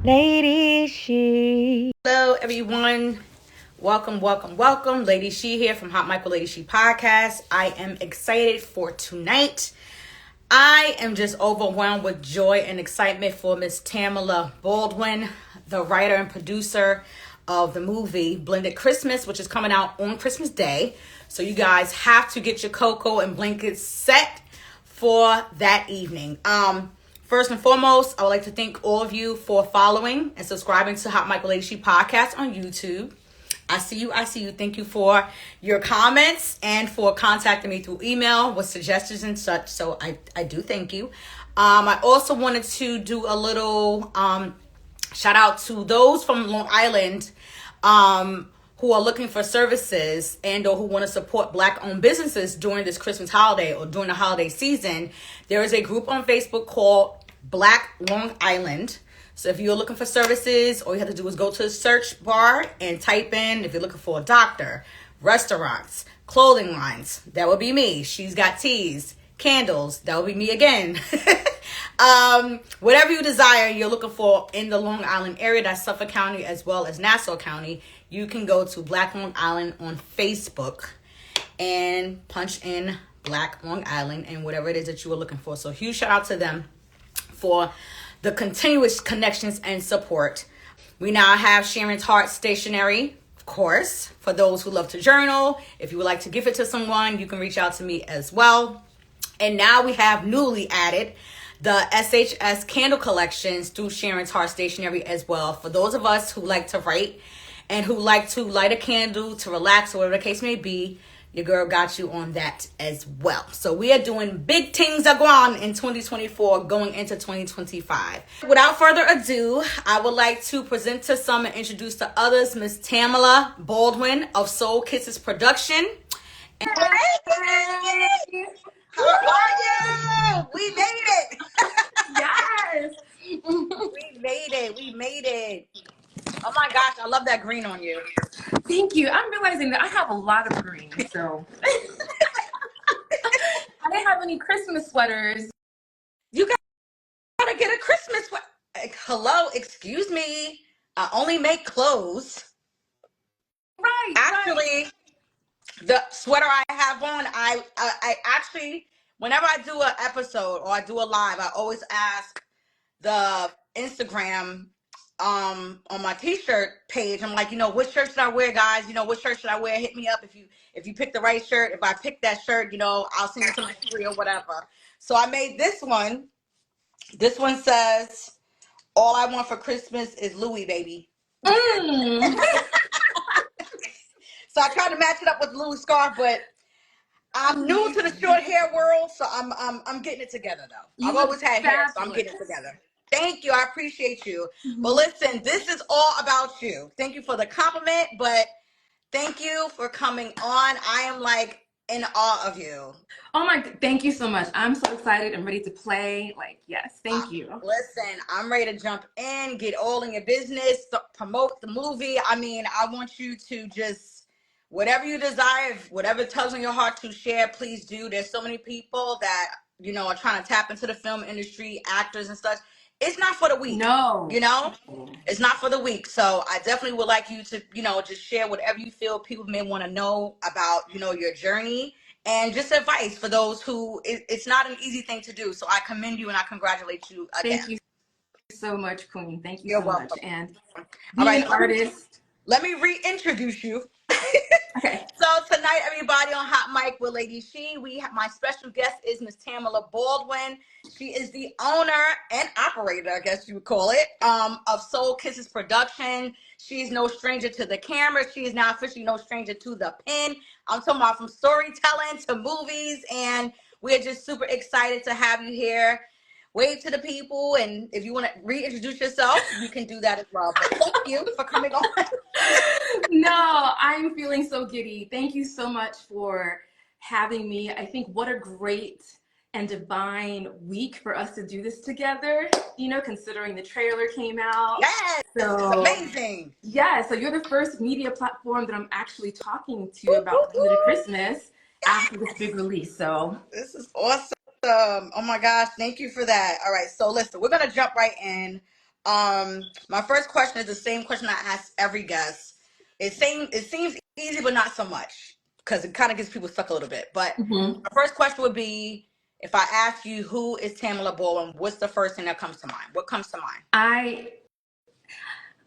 Lady She. Hello, everyone. Welcome. Lady She here from Hot Mic with Lady She podcast. I am excited for tonight. I am just overwhelmed with joy and excitement for Miss Tamala Baldwin, the writer and producer of the movie Blended Christmas, which is coming out on Christmas Day. So you guys have to get your cocoa and blankets set for that evening. First and foremost, I would like to thank all of you for following and subscribing to Hot Mic with Lady She podcast on YouTube. I see you. Thank you for your comments and for contacting me through email with suggestions and such. So I do thank you. I also wanted to do a little shout out to those from Long Island who are looking for services and or who want to support Black-owned businesses during this Christmas holiday or during the holiday season. There is a group on Facebook called Black Long Island. So if you're looking for services, all you have to do is go to the search bar and type in, if you're looking for a doctor, restaurants, clothing lines, that would be me. She's got teas, candles, that would be me again. Whatever you desire, you're looking for in the Long Island area, that's Suffolk County as well as Nassau County, you can go to Black Long Island on Facebook and punch in Black Long Island and whatever it is that you are looking for. So huge shout out to them for the continuous connections and support. We now have Sharon's Heart Stationery, of course, for those who love to journal. If you would like to give it to someone, you can reach out to me as well. And now we have newly added the SHS candle collections through Sharon's Heart Stationery as well. For those of us who like to write and who like to light a candle to relax or whatever the case may be, your girl got you on that as well. So we are doing big things that go on in 2024 going into 2025. Without further ado, I would like to present to some and introduce to others Miss Tamala Baldwin of Soul Kisses Production. Hey, how are you? We made it. Yes. We made it. Oh my gosh, I love that green on you. Thank you. I'm realizing that I have a lot of green, so I didn't have any Christmas sweaters. You gotta get a Christmas sweater. Hello, excuse me. I only make clothes. Right. Actually, the sweater I have on, I actually, whenever I do an episode or I do a live, I always ask the Instagram on my t-shirt page. I'm like, what shirt should I wear, guys? What shirt should I wear? Hit me up if you pick the right shirt. If I pick that shirt, I'll send you some free or whatever. So I made this one. This one says, all I want for Christmas is Louis, baby. Mm. So I tried to match it up with Louis scarf, but I'm new to the short hair world, so I'm getting it together though. I've always had hair, so I'm getting it together. Thank you. I appreciate you. Mm-hmm. But listen, this is all about you. Thank you for the compliment, but thank you for coming on. I am like in awe of you. Oh my, thank you so much. I'm so excited and ready to play. Yes, thank you. Listen, I'm ready to jump in, get all in your business, promote the movie. I mean, I want you to just, whatever you desire, whatever tugs on your heart to share, please do. There's so many people that, are trying to tap into the film industry, actors and such. It's not for the weak. No. It's not for the weak. So I definitely would like you to, just share whatever you feel people may want to know about, your journey and just advice for those who it's not an easy thing to do. So I commend you and I congratulate you again. Thank you so much, Queen. Thank you You're so welcome. much. And all right, an artist. Let me reintroduce you. Okay. So tonight, everybody on Hot Mic with Lady She, my special guest is Miss Tamala Baldwin. She is the owner and operator, I guess you would call it, of Soul Kisses Production. She's no stranger to the camera. She is now officially no stranger to the pen. I'm talking about from storytelling to movies, and we're just super excited to have you here. Wave to the people, and if you want to reintroduce yourself, you can do that as well. But thank you for coming on. No, I'm feeling so giddy. Thank you so much for having me. I think what a great and divine week for us to do this together, considering the trailer came out. Yes, so amazing. Yeah, so you're the first media platform that I'm actually talking to about Blended Christmas after this big release. So this is awesome. Oh my gosh, thank you for that. All right, so listen, we're gonna jump right in. My first question is the same question I ask every guest. It seems easy, but not so much because it kind of gets people stuck a little bit. But Mhm. my first question would be, if I ask you who is Tamala Baldwin, what's the first thing that comes to mind? What comes to mind? I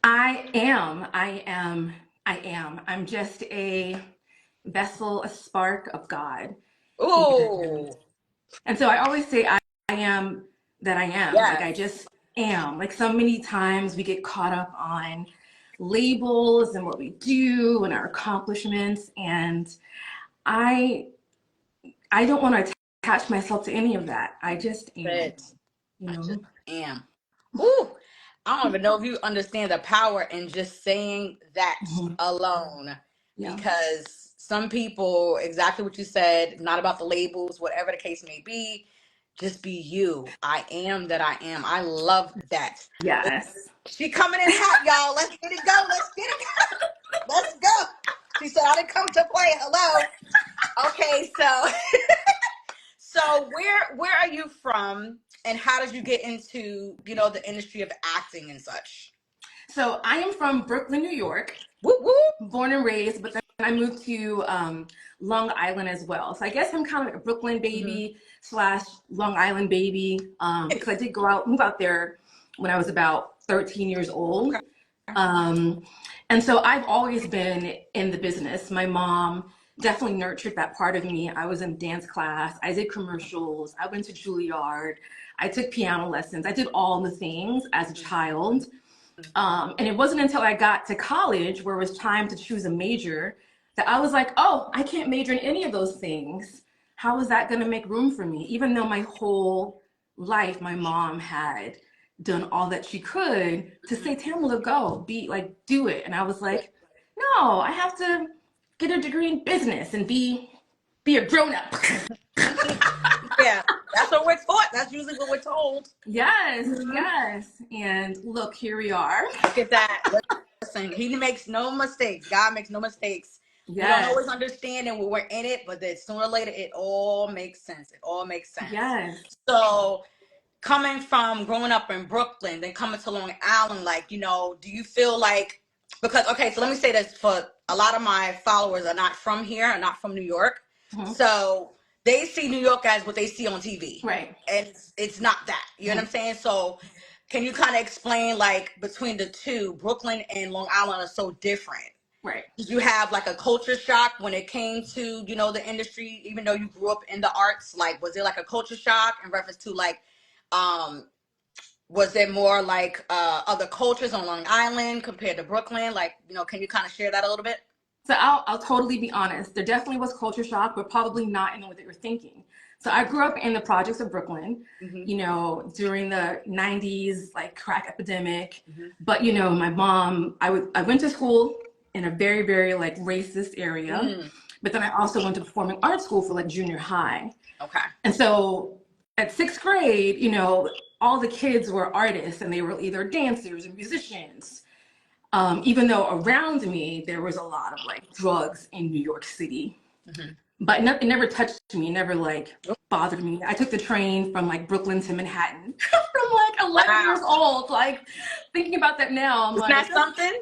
I am. I am. I am. I'm just a vessel, a spark of God. And, Ooh, and so I always say I am that I am. Like I yes. just am. Like so many times we get caught up on labels and what we do and our accomplishments. And I I don't want to attach myself to any of that. I just am, But you I just know. am. Ooh, I don't even know if you understand the power in just saying that Mhm. alone. Yeah. Because some people, exactly what you said, not about the labels, whatever the case may be, just be you. I am that I am. I love that. Yes. She coming in hot, y'all. Let's get it go. Let's get it go. Let's go. She said, I didn't come to play. Hello. Okay, so where are you from, and how did you get into the industry of acting and such? So I am from Brooklyn, New York, Whoop whoop. born and raised, but then I moved to Long Island as well. So I guess I'm kind of like a Brooklyn Mm-hmm. baby slash Long Island baby because I did move out there when I was about 13 years old. Okay. Um, and so I've always been in the business. My mom definitely nurtured that part of me. I was in dance class, I did commercials, I went to Juilliard, I took piano lessons, I did all the things as a child. And it wasn't until I got to college where it was time to choose a major that I was like, oh, I can't major in any of those things. How is that going to make room for me? Even though my whole life, my mom had done all that she could to say, Tamala, go, be like, do it. And I was like, no, I have to get a degree in business and be a grown up. Yeah, that's what we're taught. That's usually what we're told. Yes, Mhm. yes. And look, here we are. Look at that. Listen, he makes no mistakes. God makes no mistakes. We don't Yes, always understand it when we're in it, but then sooner or later, it all makes sense. It all makes sense. yes. So, coming from growing up in Brooklyn, then coming to Long Island, like, do you feel like, because, okay, so let me say this, for a lot of my followers are not from here, are not from New York. Mhm. So they see New York as what they see on TV. Right. And it's not that. You know what I'm saying? So can you kind of explain, like, between the two, Brooklyn and Long Island are so different? Right. Did you have like a culture shock when it came to, the industry, even though you grew up in the arts? Like, was there like a culture shock in reference to like, um, was there more like other cultures on Long Island compared to Brooklyn? Like, can you kind of share that a little bit? So I'll totally be honest. There definitely was culture shock, but probably not in the way that you're thinking. So I grew up in the projects of Brooklyn, Mm-hmm. during the 90s, like crack epidemic. Mm-hmm. But, my mom, I went to school in a very, very like racist area. Mm. But then I also went to performing arts school for like junior high. Okay. And so at sixth grade, all the kids were artists and they were either dancers and musicians. Even though around me there was a lot of like drugs in New York City, Mm-hmm. but it never touched me, it never like bothered me. I took the train from like Brooklyn to Manhattan from like 11 years Wow. old. Like thinking about that now, I'm Isn't like, that something?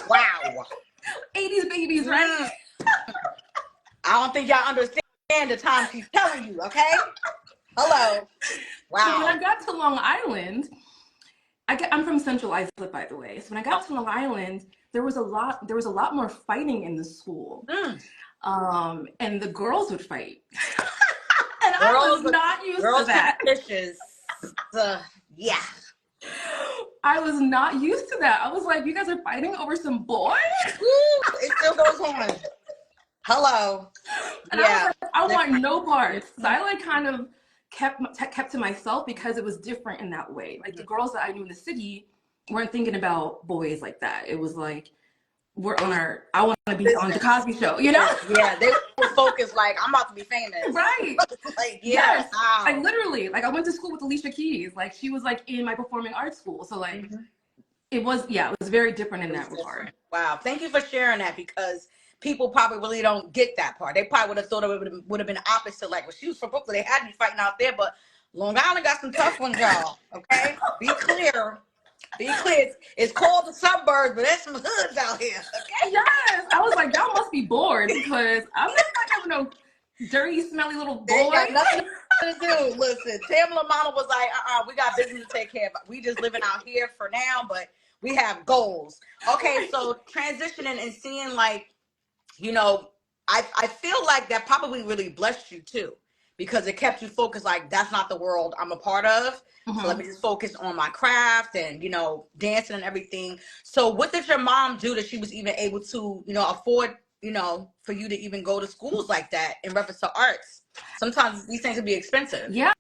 Wow. 80s babies, right? Mm. I don't think y'all understand the time she's telling you, okay? Hello. So when I Wow. got to Long Island, I'm from Central Islip, by the way. So when I got to Long Island, there was a lot more fighting in the school. Mm. And the girls would fight. And I Girls was with not used to girls can that. be vicious. Yeah. I was not used to that. I was like, you guys are fighting over some boy? Woo, it still goes on. Hello. And I was Yeah. like, I want no parts. So I like kind of kept to myself because it was different in that way. Like the girls that I knew in the city weren't thinking about boys like that. It was like, I want to be on the Cosby Show, Yeah, they were focused like, I'm about to be famous. Right. Like, yeah. Yes. Wow. Like literally, like I went to school with Alicia Keys. Like she was like in my performing arts school. So like it was very different in It was that regard. different. Wow. Thank you for sharing that, because people probably really don't get that part. They probably would have thought it would have been opposite. Like, well, she was from Brooklyn, they had to be fighting out there, but Long Island got some tough ones, y'all. Okay? Be clear. Be clear, it's called the suburbs, but there's some hoods out here. Okay. Yes, I was like, y'all must be bored because I'm not having no dirty, smelly little They ain't boy. got nothing to do. Listen, Tamala Mama was like, we got business to take care of. We just living out here for now, but we have goals. Okay, so transitioning and seeing like, you know, I feel like that probably really blessed you too, because it kept you focused. Like, that's not the world I'm a part of. So let me just focus on my craft and, you know, dancing and everything. So what did your mom do that she was even able to, you know, afford, you know, for you to even go to schools like that in reference to arts? Sometimes these things can be expensive. Yeah,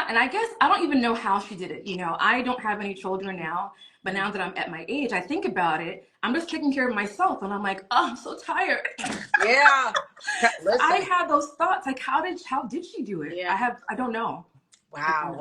and I guess I don't even know how she did it. You know, I don't have any children now, but now that I'm at my age, I think about it. I'm just taking care of myself, and I'm like, oh, I'm so tired. Yeah. Listen. I had those thoughts, like, how did she do it? Yeah. I don't know. Wow.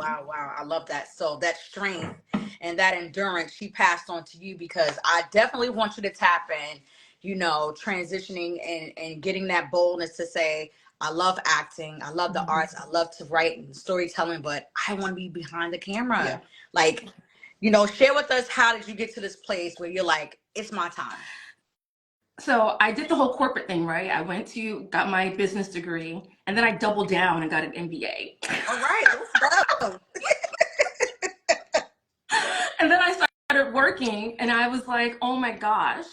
I love that. So that strength and that endurance she passed on to you, because I definitely want you to tap in, you know, transitioning and getting that boldness to say, I love acting. I love the arts. I love to write and storytelling, but I want to be behind the camera. Yeah. Like, you know, share with us, how did you get to this place where you're like, it's my time? So I did the whole corporate thing, right? I got my business degree, and then I doubled down and got an MBA. All right, let's go. And then I started working, and I was like, oh my gosh,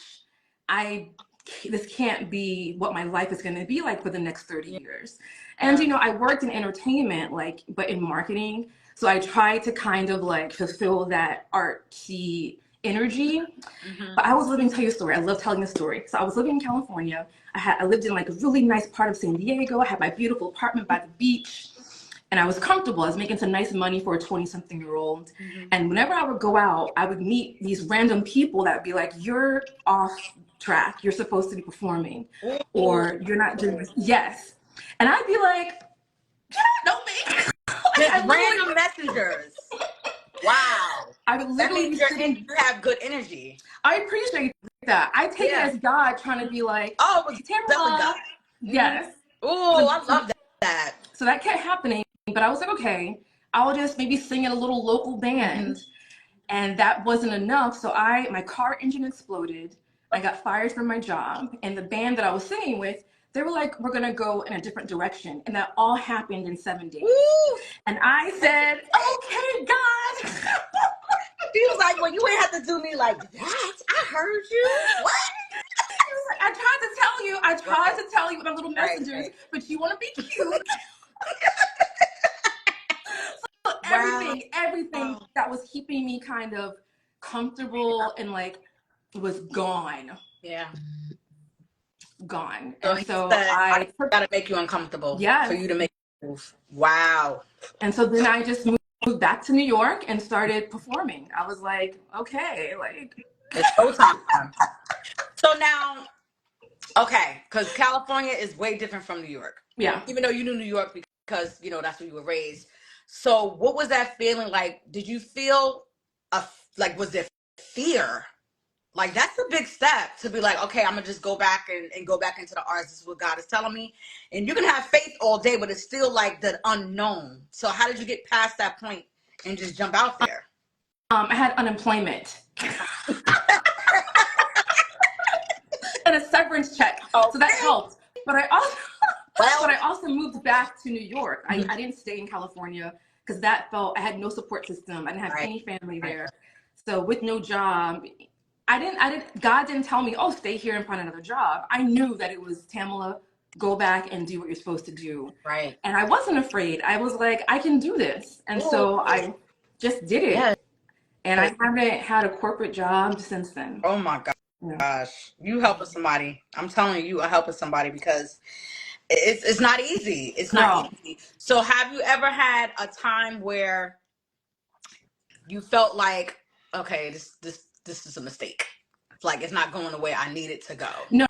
this can't be what my life is going to be like for the next 30 years. And, you know, I worked in entertainment, like, but in marketing. So I tried to kind of like fulfill that artsy energy. But I was living, tell you a story. I love telling the story. So I was living in California. I lived in like a really nice part of San Diego. I had my beautiful apartment by the beach. And I was comfortable. I was making some nice money for a 20-something-year-old. And whenever I would go out, I would meet these random people that would be like, you're off track. You're supposed to be performing. Or you're not doing this. Yes. And I'd be like, you don't know me. Just random messengers. Wow. I would literally you have good energy. I appreciate that. I take it as God trying to be like, oh, it was Tamala. God. Yes. Oh, I love that. So that kept happening. But I was like, okay, I'll just maybe sing in a little local band. And that wasn't enough. So my car engine exploded. I got fired from my job. And the band that I was singing with, they were like, we're going to go in a different direction. And that all happened in 7 days. Woo! And I said, okay, God. He was like, well, you ain't have to do me like that. I heard you. What? I tried to tell you with my little messengers, but you want to be cute. So everything that was keeping me kind of comfortable and like was gone. Yeah. Gone. So and so I gotta make you uncomfortable for you to make a move. Wow. And so then I just moved back to New York and started performing. I was like, okay, like it's showtime. So now, okay, because California is way different from New York. Yeah. Even though you knew New York because, you know, that's where you were raised. So what was that feeling like? Did you feel was there fear? Like, that's a big step to be like, okay, I'm gonna just go back and go back into the arts. This is what God is telling me. And you can have faith all day, but it's still like the unknown. So how did you get past that point and just jump out there? I had unemployment. And a severance check. Okay. So that helped. But I also moved back to New York. I didn't stay in California because I had no support system. I didn't have any family there. So with no job, God didn't tell me, oh, stay here and find another job. I knew that it was, Tamala, go back and do what you're supposed to do. Right. And I wasn't afraid. I was like, I can do this. And so I just did it. Yeah. And I haven't had a corporate job since then. Oh my God. Gosh, you helping somebody. I'm telling you are helping somebody, because it's not easy. It's not easy. So have you ever had a time where you felt like, okay, this is a mistake? Like, it's not going the way I need it to go. No,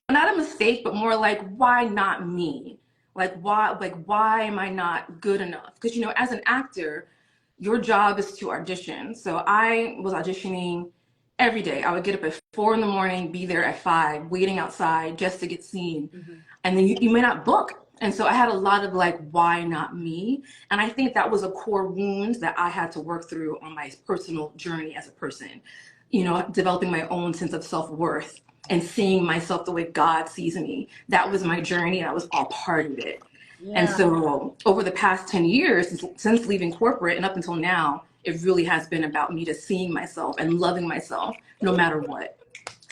not a mistake, but more like, why not me? Why am I not good enough? Because, you know, as an actor, your job is to audition. So I was auditioning every day. I would get up at 4 a.m, be there at 5, waiting outside just to get seen. And then you may not book And so I had a lot of like, why not me? And I think that was a core wound that I had to work through on my personal journey as a person, you know, developing my own sense of self-worth and seeing myself the way God sees me. That was my journey. I was all part of it. And Yeah. so over the past 10 years, since leaving corporate and up until now, it really has been about me just seeing myself and loving myself no matter what.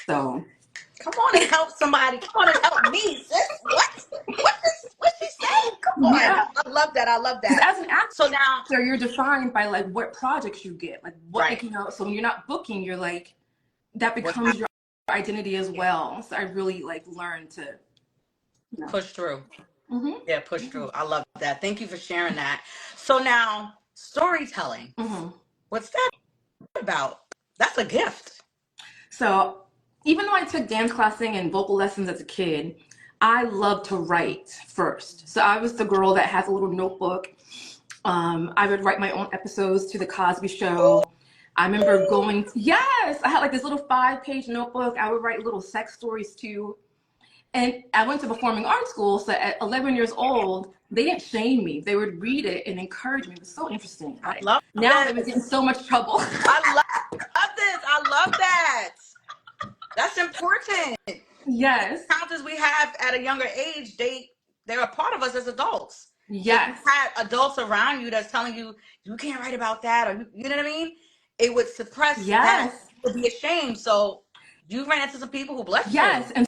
So Come on and help somebody. Come on and help me, sis. What she saying? Come on. yeah, I love that. I love because that. as an So now, actor, you're defined by like what projects you get, like what right. you know. So when you're not booking, you're like that What's becomes your identity as well. So I really like learned to, you know. push through? Mm-hmm. Yeah, push through. I love that. Thank you for sharing that. So now, storytelling. Mm-hmm. What's that about? That's a gift. So even though I took dance classing and vocal lessons as a kid, I loved to write first. So I was the girl that has a little notebook. I would write my own episodes to the Cosby Show. I remember going, yes, I had like this little 5-page notebook. I would write little sex stories too. And I went to performing arts school. So at 11 years old, they didn't shame me. They would read it and encourage me. It was so interesting. I love Now they would get in this. so much trouble. I love this. I love that. That's important. Yes. Encounters we have at a younger age, they're a part of us as adults. If you Yes. had adults around you that's telling you you can't write about that, or you know what I mean, it would suppress that. Yes. You would be ashamed. So you ran into some people who blessed you. Yes. And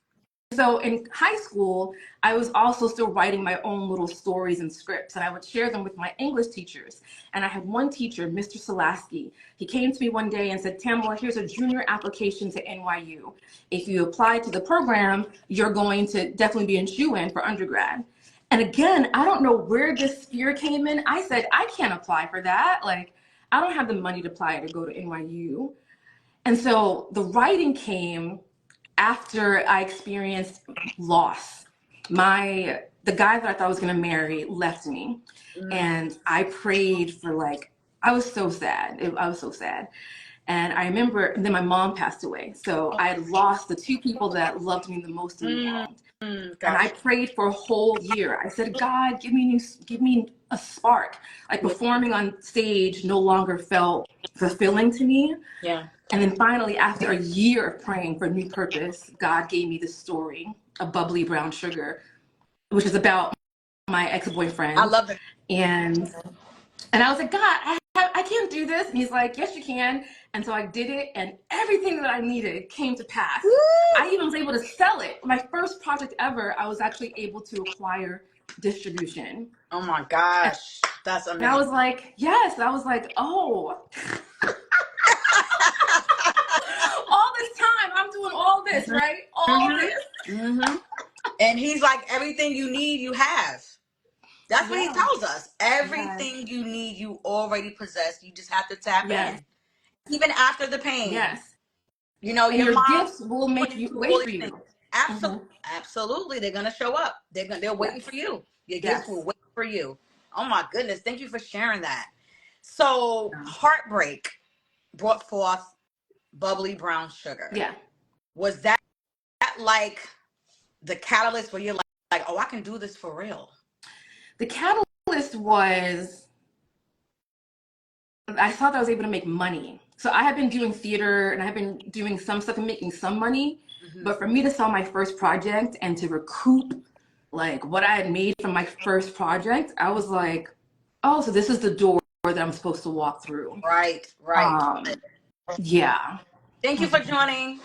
so in high school, I was also still writing my own little stories and scripts, and I would share them with my English teachers. And I had one teacher, Mr. Solaski. He came to me one day and said, Tamala, here's a junior application to NYU. If you apply to the program, you're going to definitely be in shoo-in for undergrad. And again, I don't know where this fear came in. I said, I can't apply for that. Like, I don't have the money to apply to go to NYU. And so the writing came after I experienced loss. The guy that I thought I was gonna marry left me, and I prayed for like I was so sad. I was so sad, and I remember. And then my mom passed away, so I had lost the two people that loved me the most in the world. And I prayed for a whole year. I said, God, give me a spark. Like performing on stage no longer felt fulfilling to me. Yeah. And then finally, after a year of praying for new purpose, God gave me this story of Bubbly Brown Sugar, which is about my ex-boyfriend. I love it. And I was like, God, I can't do this. And he's like, yes, you can. And so I did it, and everything that I needed came to pass. Woo! I even was able to sell it. My first project ever, I was actually able to acquire distribution. Oh my gosh, that's amazing. And I was like, yes. I was like, oh. All this time, I'm doing all this, right? All this. Mm-hmm. And he's like, everything you need, you have. That's what he tells us. Everything you need, you already possess. You just have to tap in. Even after the pain. Yes. You know, and your gifts will make you wait for you. Absolutely. Absolutely. They're going to show up. They're waiting for you. Your gifts will wait for you. Oh my goodness. Thank you for sharing that. So heartbreak brought forth Bubbly Brown Sugar. Yeah. Was that like the catalyst where you're like, oh, I can do this for real? The catalyst was I thought that I was able to make money. So I had been doing theater and I had been doing some stuff and making some money. Mm-hmm. But for me to sell my first project and to recoup like what I had made from my first project, I was like, oh, so this is the door that I'm supposed to walk through. Right. Yeah. Thank you for joining.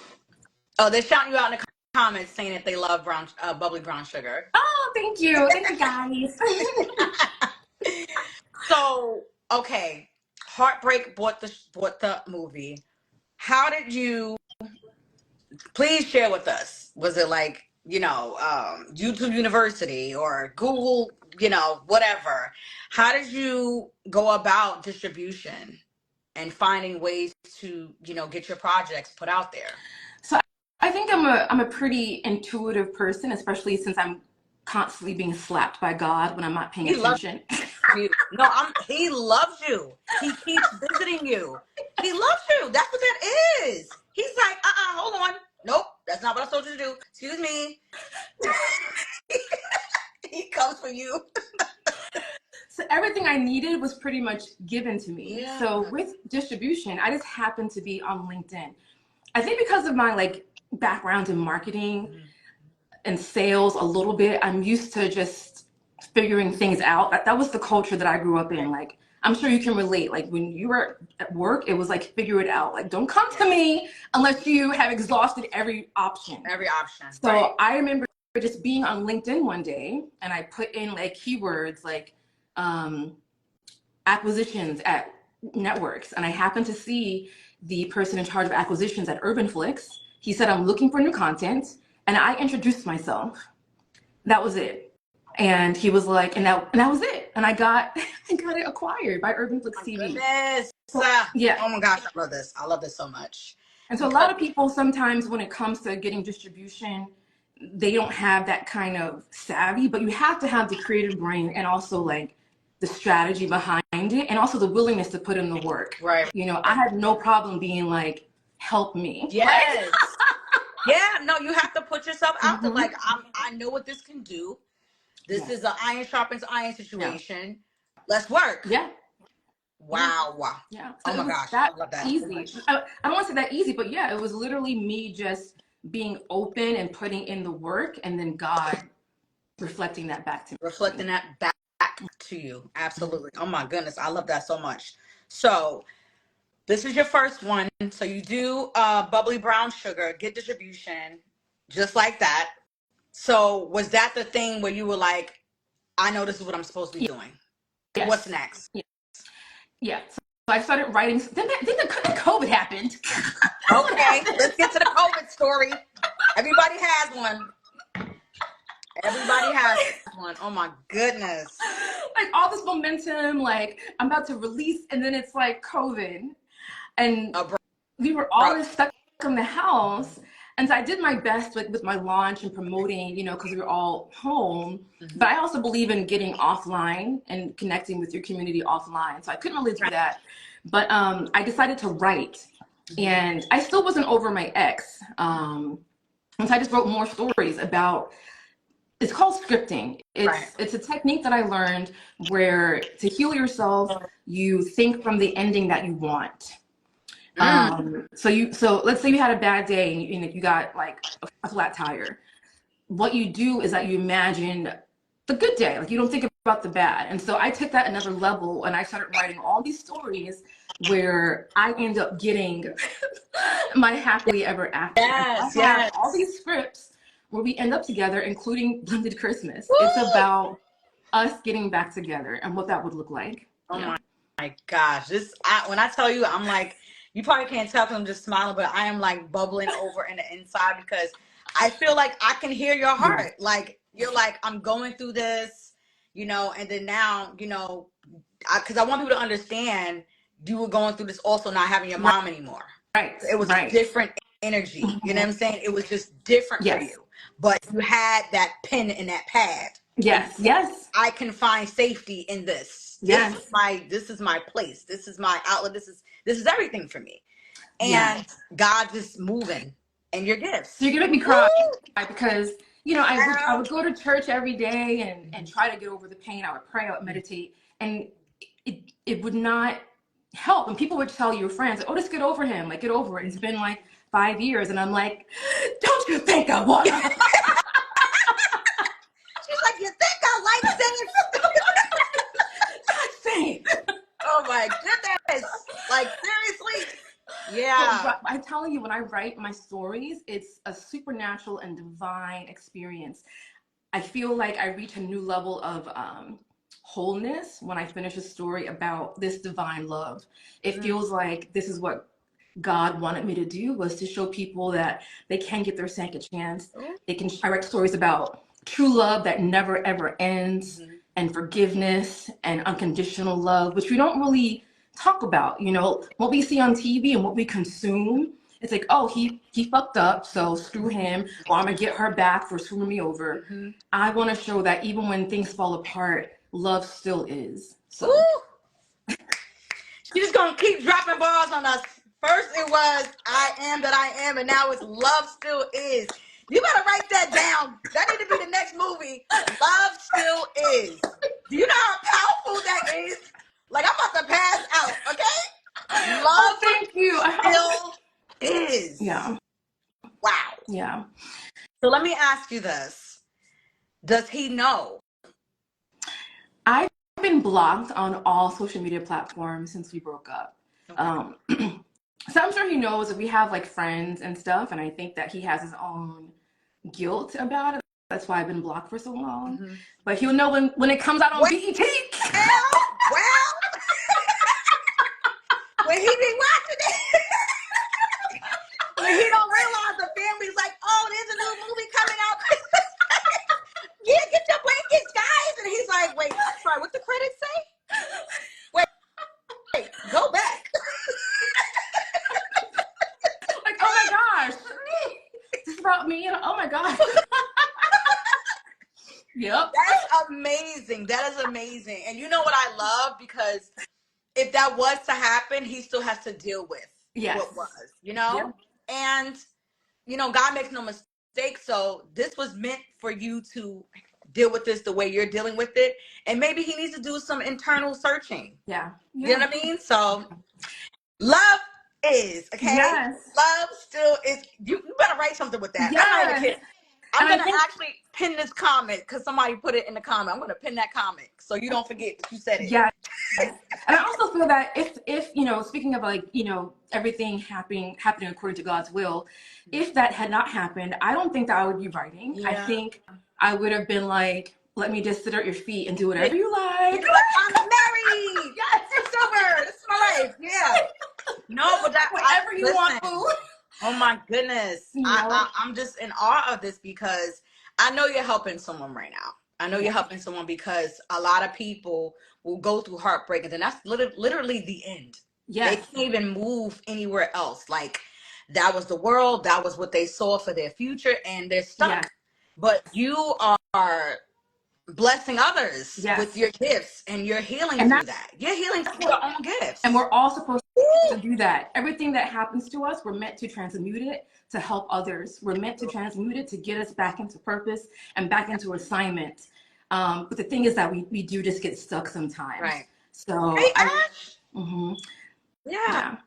Oh, they're shouting you out in the comments saying that they love Bubbly Brown Sugar. Oh, thank you. Thank you, guys. So, okay. Heartbreak bought the movie. How did you, please share with us, was it like, YouTube University or Google, whatever? How did you go about distribution and finding ways to, get your projects put out there? So I think I'm a pretty intuitive person, especially since I'm constantly being slapped by God when I'm not paying attention. You. No, he loves you. He keeps visiting you. He loves you. That's what that is. He's like, hold on. Nope, that's not what I told you to do. Excuse me. He comes for you. So everything I needed was pretty much given to me. Yeah. So with distribution, I just happened to be on LinkedIn. I think because of my like background in marketing and sales a little bit, I'm used to just figuring things out. That was the culture that I grew up in. Like, I'm sure you can relate. Like when you were at work, it was like, figure it out. Like, don't come to me unless you have exhausted every option. Every option. So right. I remember just being on LinkedIn one day and I put in like keywords like acquisitions at networks. And I happened to see the person in charge of acquisitions at UrbanFlix. He said, I'm looking for new content. And I introduced myself. That was it. And he was like, and that was it. And I got it acquired by UrbanFlix TV. Goodness. Yeah. Oh my gosh, I love this. I love this so much. And so a lot of people sometimes when it comes to getting distribution, they don't have that kind of savvy, but you have to have the creative brain and also like the strategy behind it and also the willingness to put in the work. Right. You know, I had no problem being like, help me. Yes. Yeah, no, you have to put yourself out there. Like, I know what this can do. This is an iron sharpens iron situation. Yeah. Let's work. Yeah. Wow. Yeah. So oh my gosh. I love that. Easy. I don't want to say that easy, but yeah, it was literally me just being open and putting in the work and then God reflecting that back to me. Reflecting that back to you. Absolutely. Oh my goodness. I love that so much. So this is your first one. So you do Bubbly Brown Sugar, get distribution, just like that. So was that the thing where you were like, I know this is what I'm supposed to be doing? Yes. What's next? Yeah. So I started writing. Then COVID happened. Okay, let's get to the COVID story. Everybody has one. Everybody has one. Oh my goodness. Like all this momentum, like I'm about to release, and then it's like COVID. And we were all stuck in the house. And so I did my best with my launch and promoting, you know, because we were all home. But I also believe in getting offline and connecting with your community offline. So I couldn't really do that. But I decided to write. And I still wasn't over my ex. And so I just wrote more stories about, it's called scripting. It's a technique that I learned where to heal yourself, you think from the ending that you want. So let's say you had a bad day and you got like a flat tire. What you do is that you imagine the good day, like you don't think about the bad. And so I took that another level and I started writing all these stories where I end up getting my happily ever after. Yes, I have all these scripts where we end up together, including Blended Christmas. Woo! It's about us getting back together and what that would look like. Oh my gosh. When I tell you, I'm like, you probably can't tell because I'm just smiling, but I am like bubbling over in the inside because I feel like I can hear your heart. Like, you're like, I'm going through this, you know, and then now, you know, because I want people to understand you were going through this also not having your mom anymore. Right. It was a different energy. You know what I'm saying? It was just different for you. But you had that pen and that pad. Yes. I can find safety in this. Yes. This is my place. This is my outlet. This is everything for me. And God's just moving and your gifts. So you're gonna make me cry because, you know, I would go to church every day and try to get over the pain. I would pray, I would meditate, and it would not help. And people would tell your friends, like, oh, just get over him, like get over it. It's been like 5 years. And I'm like, don't you think I want to? She's like, you think I like saying? Oh my goodness. Like, seriously? Yeah. So, I'm telling you, when I write my stories, it's a supernatural and divine experience. I feel like I reach a new level of wholeness when I finish a story about this divine love. It feels like this is what God wanted me to do, was to show people that they can get their second chance. I write stories about true love that never ever ends, and forgiveness and unconditional love, which we don't really talk about. You know, what we see on TV and what we consume, it's like, oh, he fucked up, so screw him, or I'm gonna get her back for screwing me over. I want to show that even when things fall apart, love still is. So she's gonna keep dropping balls on us. First it was I am that I am, and now it's love still is. You better write that down. That need to be the next movie. Love Still Is. Do you know how powerful that is? Like, I'm about to pass out, okay? Oh, Love thank you. Still Is. Yeah. Wow. Yeah. So let me ask you this. Does he know? I've been blocked on all social media platforms since we broke up. Okay. So I'm sure he knows that we have like friends and stuff, and I think that he has his own guilt about it. That's why I've been blocked for so long. Mm-hmm. But he'll know when it comes out on BET. Well, when he be watching it, when he don't realize the family's like, oh, there's a new movie coming out. Yeah, get your blankets, guys. And he's like, wait, I'm sorry, what the credits say? Wait, go back. Like, oh my gosh, this is about me, and oh my gosh. Yep. That's amazing. That is amazing. And you know what I love? Because if that was to happen, he still has to deal with what was, you know? Yep. And, you know, God makes no mistake. So this was meant for you to deal with this the way you're dealing with it. And maybe he needs to do some internal searching. Yeah. You know what I mean? So love is, okay? Yes. Love still is. You better write something with that. Yes. I'm not even kidding. I'm And going to actually pin this comment because somebody put it in the comment. I'm going to pin that comment so you don't forget that you said it. Yes. And I also feel that if you know, speaking of like, you know, everything happening according to God's will, if that had not happened, I don't think that I would be writing. Yeah. I think I would have been like, let me just sit at your feet and do whatever you like. You're like, I'm married. Yes, it's over. This is my life. Yeah. No, but that Whatever you want, boo. Oh my goodness. You know? I'm just in awe of this because I know you're helping someone right now. I know you're helping someone because a lot of people will go through heartbreak and then that's literally the end. Yes. They can't even move anywhere else. Like that was the world. That was what they saw for their future and they're stuck. Yes. But you are blessing others with your gifts and you're healing through that. You're healing through your own gifts. And we're all supposed to do that. Everything that happens to us, we're meant to transmute it to help others. We're meant to transmute it to get us back into purpose and back into assignment. But the thing is that we do just get stuck sometimes. Right. So hey, Ash. Yeah.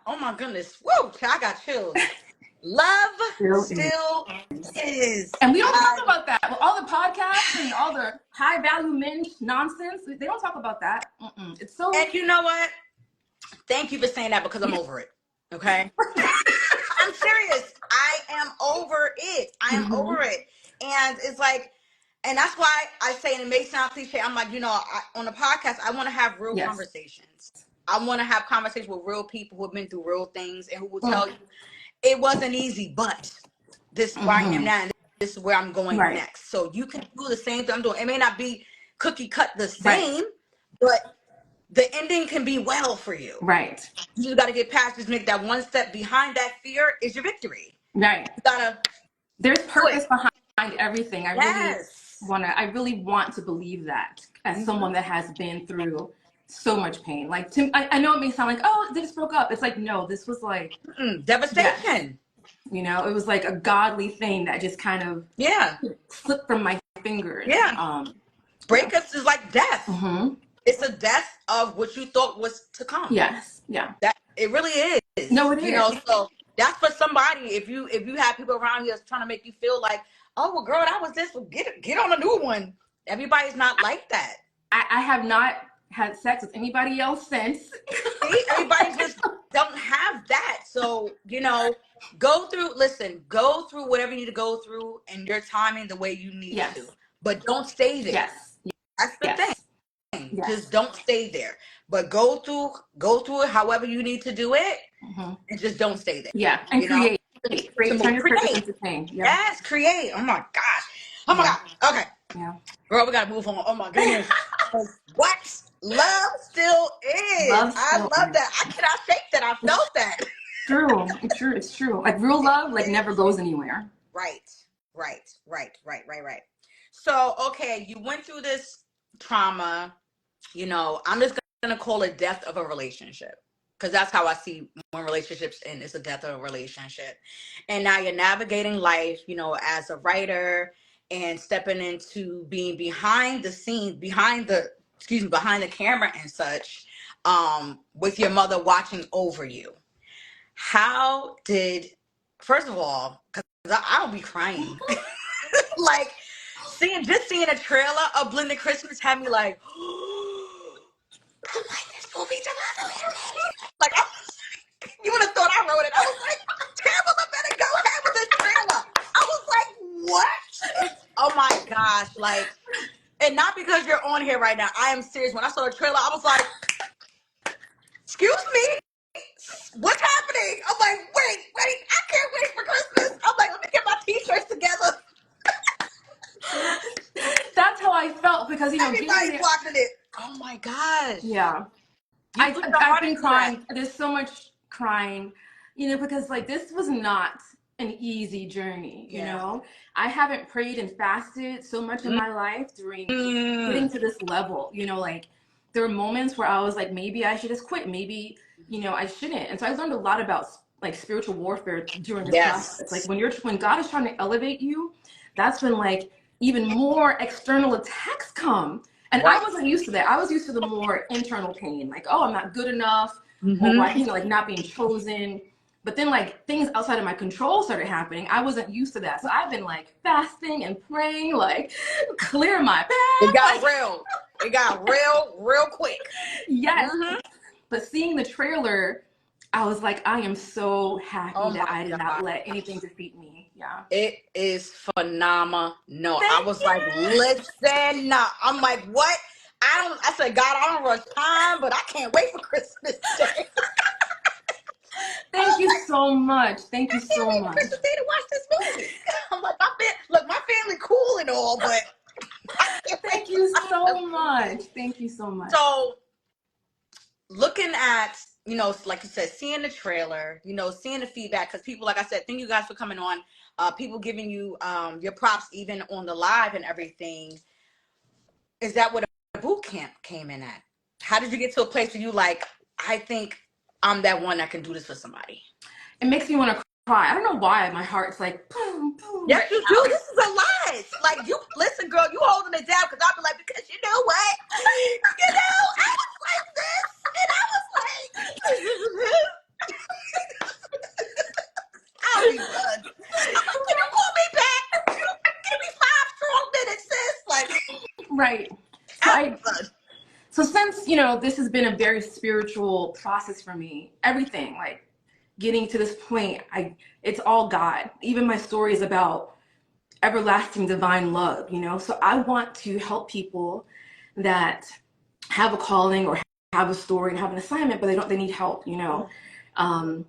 Oh my goodness. Woo! I got chills. Love still is. And we don't talk about that. With all the podcasts and all the high value men nonsense, they don't talk about that. It's so. And you know what? Thank you for saying that because I'm over it. Okay? I'm serious. I am over it. I am over it. And it's like, and that's why I say, and it may sound cliche, I'm like, you know, on the podcast, I want to have real conversations. I want to have conversations with real people who have been through real things and who will tell you it wasn't easy, but this is where I am now and this is where I'm going next. So you can do the same thing I'm doing. It may not be cookie cut the same, but the ending can be well for you. Right. You just got to get past, just make that one step behind that fear is your victory. Right. You gotta. There's purpose behind everything. I really want to believe that as someone that has been through so much pain. Like I know it may sound like, oh, they just broke up. It's like, no, this was like devastation. Yes. You know, it was like a godly thing that just kind of slipped from my fingers. Yeah. Breakups is like death. It's a death of what you thought was to come. Yes. Yeah. That it really is. No, it is. You know, so that's for somebody. If you have people around you that's trying to make you feel like, oh well, girl, that was this. Well, get on a new one. Everybody's not like that. I have not had sex with anybody else since. See, everybody just don't have that. So, you know, go through whatever you need to go through and your timing the way you need to. But don't stay there. Yes. That's the thing. Yes. Just don't stay there. But go through it however you need to do it and just don't stay there. Yeah. And create. Create. Yes, create. Oh my gosh. Oh my God. Okay. Yeah. Girl, we gotta move on. Oh my goodness. What? Love still is. I love that. I cannot shake that. I felt that. It's true. Like real love, like never goes anywhere. Right. So, okay, you went through this trauma, you know, I'm just gonna call it death of a relationship. because that's how I see when relationships end. It's a death of a relationship. And now you're navigating life, you know, as a writer and stepping into being behind the scenes, behind the camera and such, with your mother watching over you. How did, first of all, because I'll be crying, like seeing a trailer of Blended Christmas had me like, I'm like, this movie like, you would have thought I wrote it. I was like, Tamala better go ahead with this trailer. I was like, what? Oh my gosh, like, and not because you're on here right now. I am serious. When I saw the trailer, I was like, excuse me, what's happening? I'm like, wait, I can't wait for Christmas. I'm like, let me get my t-shirts together. That's how I felt because, you know, everybody's watching it. Oh my gosh. Yeah. I've been crying. There's so much crying, you know, because like this was not an easy journey, you know. I haven't prayed and fasted so much in my life during getting to this level, you know, like there were moments where I was like, maybe I should just quit. Maybe, you know, I shouldn't. And so I learned a lot about like spiritual warfare during this process. Like when God is trying to elevate you, that's when like even more external attacks come. And I wasn't used to that. I was used to the more internal pain, like, oh, I'm not good enough, or like, you know, like not being chosen. But then like things outside of my control started happening. I wasn't used to that. So I've been like fasting and praying, like clear my path. It got real. It got real quick. Yes. But seeing the trailer, I was like, I am so happy that I did not let anything defeat me. Yeah. It is phenomenal. No, I was like, listen, no. I'm like, what? I said, God, I don't rush time, but I can't wait for Christmas Day. Thank you so much. Thank you so much. I can't wait for Christmas Day to watch this movie. I'm like, my family cool and all, but thank you so much. Thank you so much. So looking at, you know, like you said, seeing the trailer, you know, seeing the feedback, because people, like I said, thank you guys for coming on. People giving you your props even on the live and everything. Is that what a boot camp came in at? How did you get to a place where you like, I think I'm that one that can do this for somebody? It makes me want to cry. I don't know why my heart's like, boom, boom. Yes, you do. This is a lot. Like, you, listen, girl, you holding it down, because I'll be like, because you know what? You know, I was like this, and I was like, I'll be done. I'm like, can you call me back? Give me 5 strong minutes, sis. Like, right. So since, you know, this has been a very spiritual process for me, everything, like getting to this point, it's all God. Even my story is about everlasting divine love, you know? So I want to help people that have a calling or have a story and have an assignment, but they need help, you know? And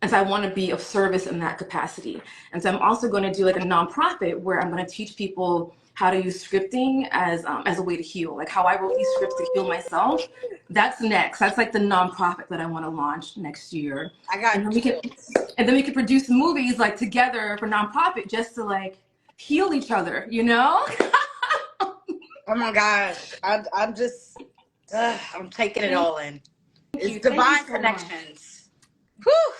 so I want to be of service in that capacity. And so I'm also going to do like a nonprofit where I'm going to teach people how to use scripting as a way to heal, like how I wrote these scripts to heal myself. That's next. That's like the nonprofit that I want to launch next year. I got and then we can produce movies like together for nonprofit just to like heal each other, you know? Oh my gosh. I'm just, I'm taking it all in. It's divine connections. Whew.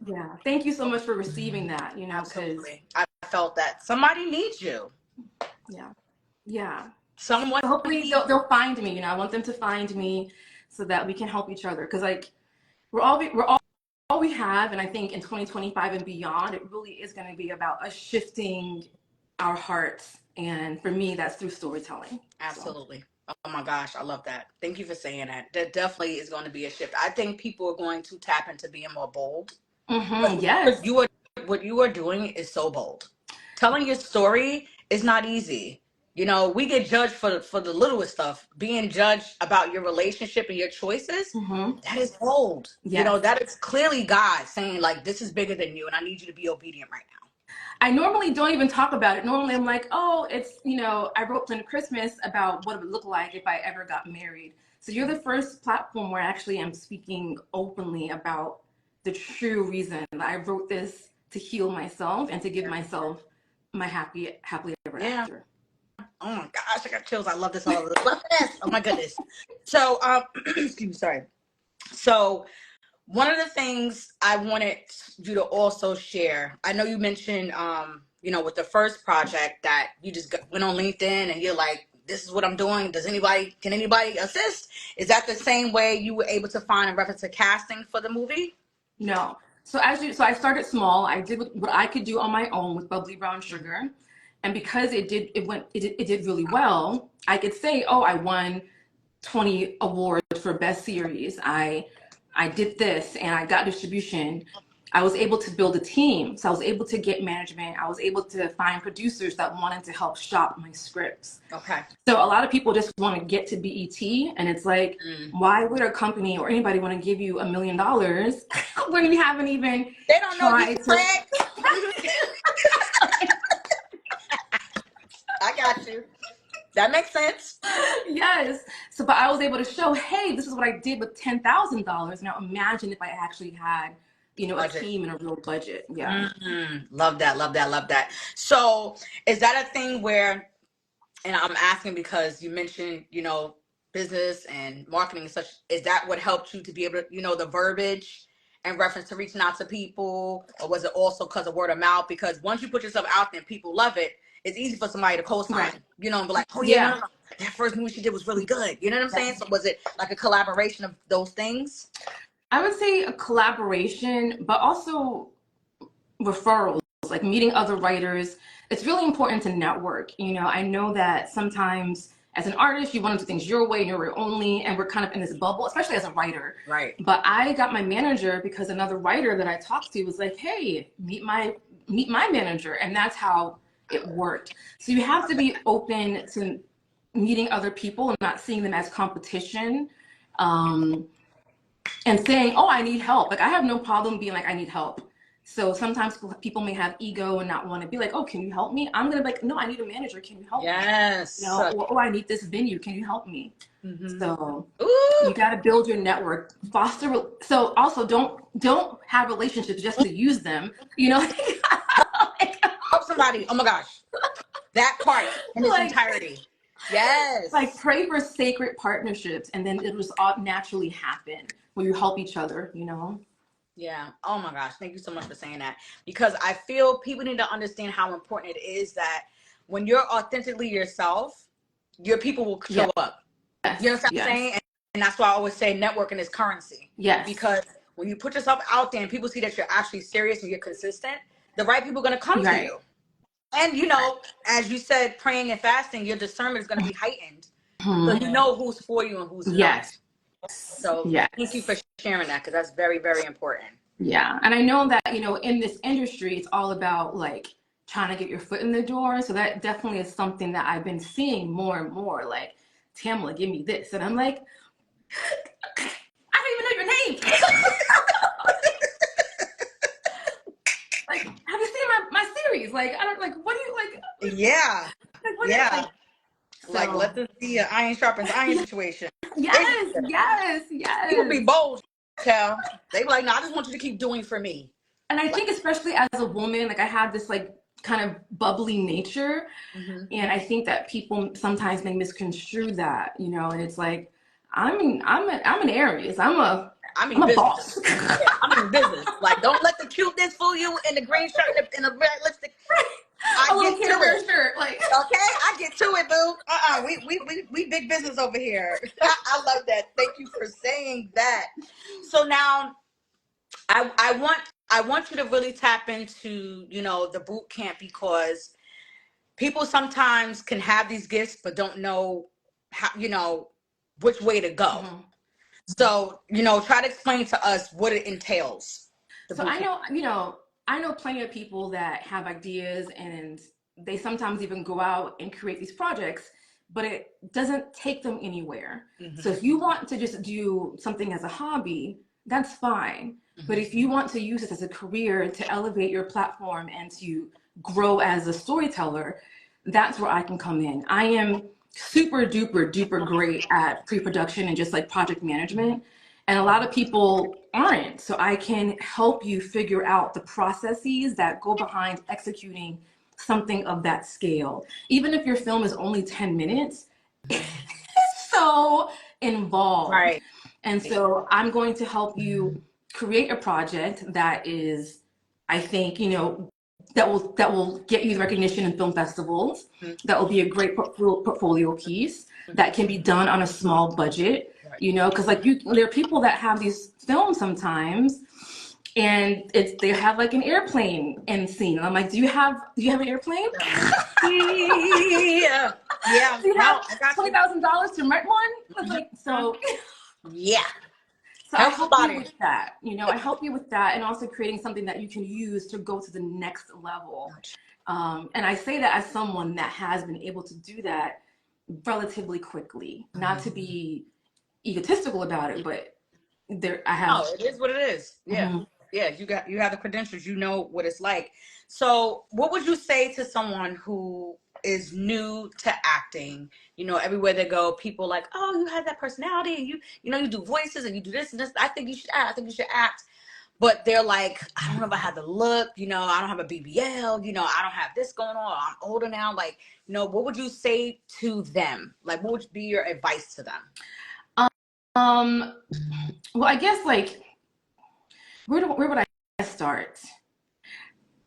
Yeah. Thank you so much for receiving that, you know, because I felt that somebody needs you. Yeah. Someone. So hopefully they'll find me, you know. I want them to find me so that we can help each other. Because like we're all we have, and I think in 2025 and beyond, it really is going to be about us shifting our hearts. And for me, that's through storytelling. Absolutely. So. Oh my gosh, I love that. Thank you for saying that. That definitely is going to be a shift. I think people are going to tap into being more bold. Yes. What you are doing is so bold. Telling your story is not easy. You know, we get judged for the littlest stuff. Being judged about your relationship and your choices, that is bold. Yes. You know, that is clearly God saying, like, this is bigger than you, and I need you to be obedient right now. I normally don't even talk about it. Normally I'm like, oh, it's, you know, I wrote Blended Christmas about what it would look like if I ever got married. So you're the first platform where I actually am speaking openly about the true reason that I wrote this to heal myself and to give myself my happily ever after. Oh my gosh, I got chills. I love this all over the place. Oh my goodness. So, excuse me, sorry. So One of the things I wanted you to also share, I know you mentioned, with the first project that you just went on LinkedIn and you're like, this is what I'm doing. Can anybody assist? Is that the same way you were able to find a reference to casting for the movie? No. So I started small. I did what I could do on my own with Bubbly Brown Sugar. And because it did really well, I could say, oh, I won 20 awards for best series. I did this and I got distribution. I was able to build a team. So I was able to get management. I was able to find producers that wanted to help shop my scripts. Okay. So a lot of people just want to get to BET, and it's like, why would a company or anybody want to give you $1 million when you haven't even They don't know tried you, Frank. I got you. That makes sense. Yes. So, but I was able to show, hey, this is what I did with $10,000. Now imagine if I actually had, a team and a real budget. Yeah. Love that. Love that. Love that. So is that a thing where, and I'm asking because you mentioned, business and marketing and such, is that what helped you to be able to, the verbiage and reference to reaching out to people? Or was it also because of word of mouth? Because once you put yourself out there and people love it, it's easy for somebody to co-sign, Right. And be like, oh yeah, no, that first movie she did was really good. You know what I'm saying? So was it like a collaboration of those things? I would say a collaboration, but also referrals, like meeting other writers. It's really important to network. I know that sometimes as an artist, you want to do things your way and your way only, and we're kind of in this bubble, especially as a writer. Right. But I got my manager because another writer that I talked to was like, hey, meet my manager. And that's how it worked. So you have to be open to meeting other people and not seeing them as competition. And saying, oh, I need help. Like, I have no problem being like, I need help. So sometimes people may have ego and not want to be like, oh, can you help me? I'm going to be like, no, I need a manager. Can you help me? Yes. Or, oh, I need this venue. Can you help me? So you got to build your network, foster. So also don't have relationships just to use them, Help somebody. Oh my gosh. That part in its entirety. Yes. Like pray for sacred partnerships and then it will just all naturally happen when you help each other, Yeah. Oh my gosh. Thank you so much for saying that. Because I feel people need to understand how important it is that when you're authentically yourself, your people will show up. Yes. You know what I'm saying? And that's why I always say networking is currency. Yes. Because when you put yourself out there and people see that you're actually serious and you're consistent, the right people are going to come to you. And, as you said, praying and fasting, your discernment is going to be heightened. So you know who's for you and who's not. So thank you for sharing that because that's very, very important. Yeah. And I know that, in this industry, it's all about like trying to get your foot in the door. So that definitely is something that I've been seeing more and more, like, Tamala, give me this. And I'm like, I don't even know your name. Like, have you seen my series? Like, I don't what do you like? Yeah. Like, let this be an iron sharpens iron situation. Yes. People be bold, Cal. They be like, no, I just want you to keep doing for me. And I think especially as a woman, like I have this like kind of bubbly nature. And I think that people sometimes may misconstrue that, and it's like, I'm an Aries. I'm a boss. I'm in business. Like, don't let the cuteness fool you in the green shirt and the red lipstick. I get to it. Shirt, like. Okay, I get to it, boo. We big business over here. I love that. Thank you for saying that. So now, I want you to really tap into the boot camp because people sometimes can have these gifts but don't know how which way to go. So try to explain to us what it entails. So I know plenty of people that have ideas and they sometimes even go out and create these projects, but it doesn't take them anywhere. So if you want to just do something as a hobby, that's fine. But if you want to use this as a career to elevate your platform and to grow as a storyteller, that's where I can come in. I am super duper great at pre-production and just like project management. And a lot of people aren't. So I can help you figure out the processes that go behind executing something of that scale. Even if your film is only 10 minutes, it's so involved. Right. And so I'm going to help you create a project that is, I think, that will get you the recognition in film festivals. That will be a great portfolio piece that can be done on a small budget. Because like there are people that have these films sometimes, and they have like an airplane end scene. And I'm like, do you have an airplane? Yeah. Do you have I got $20,000 to rent one? It's like so. Yeah. So I help you with that. I help you with that, and also creating something that you can use to go to the next level. And I say that as someone that has been able to do that relatively quickly. Not to be egotistical about it, but I have. No, it is what it is. Yeah. Yeah, you have the credentials. You know what it's like. So, what would you say to someone who is new to acting? Everywhere they go, people like, oh, you have that personality, and you do voices, and you do this and this. I think you should act. I think you should act. But they're like, I don't know if I have the look. I don't have a BBL. I don't have this going on. I'm older now. Like, what would you say to them? Like, what would be your advice to them? Well, I guess like where would I start?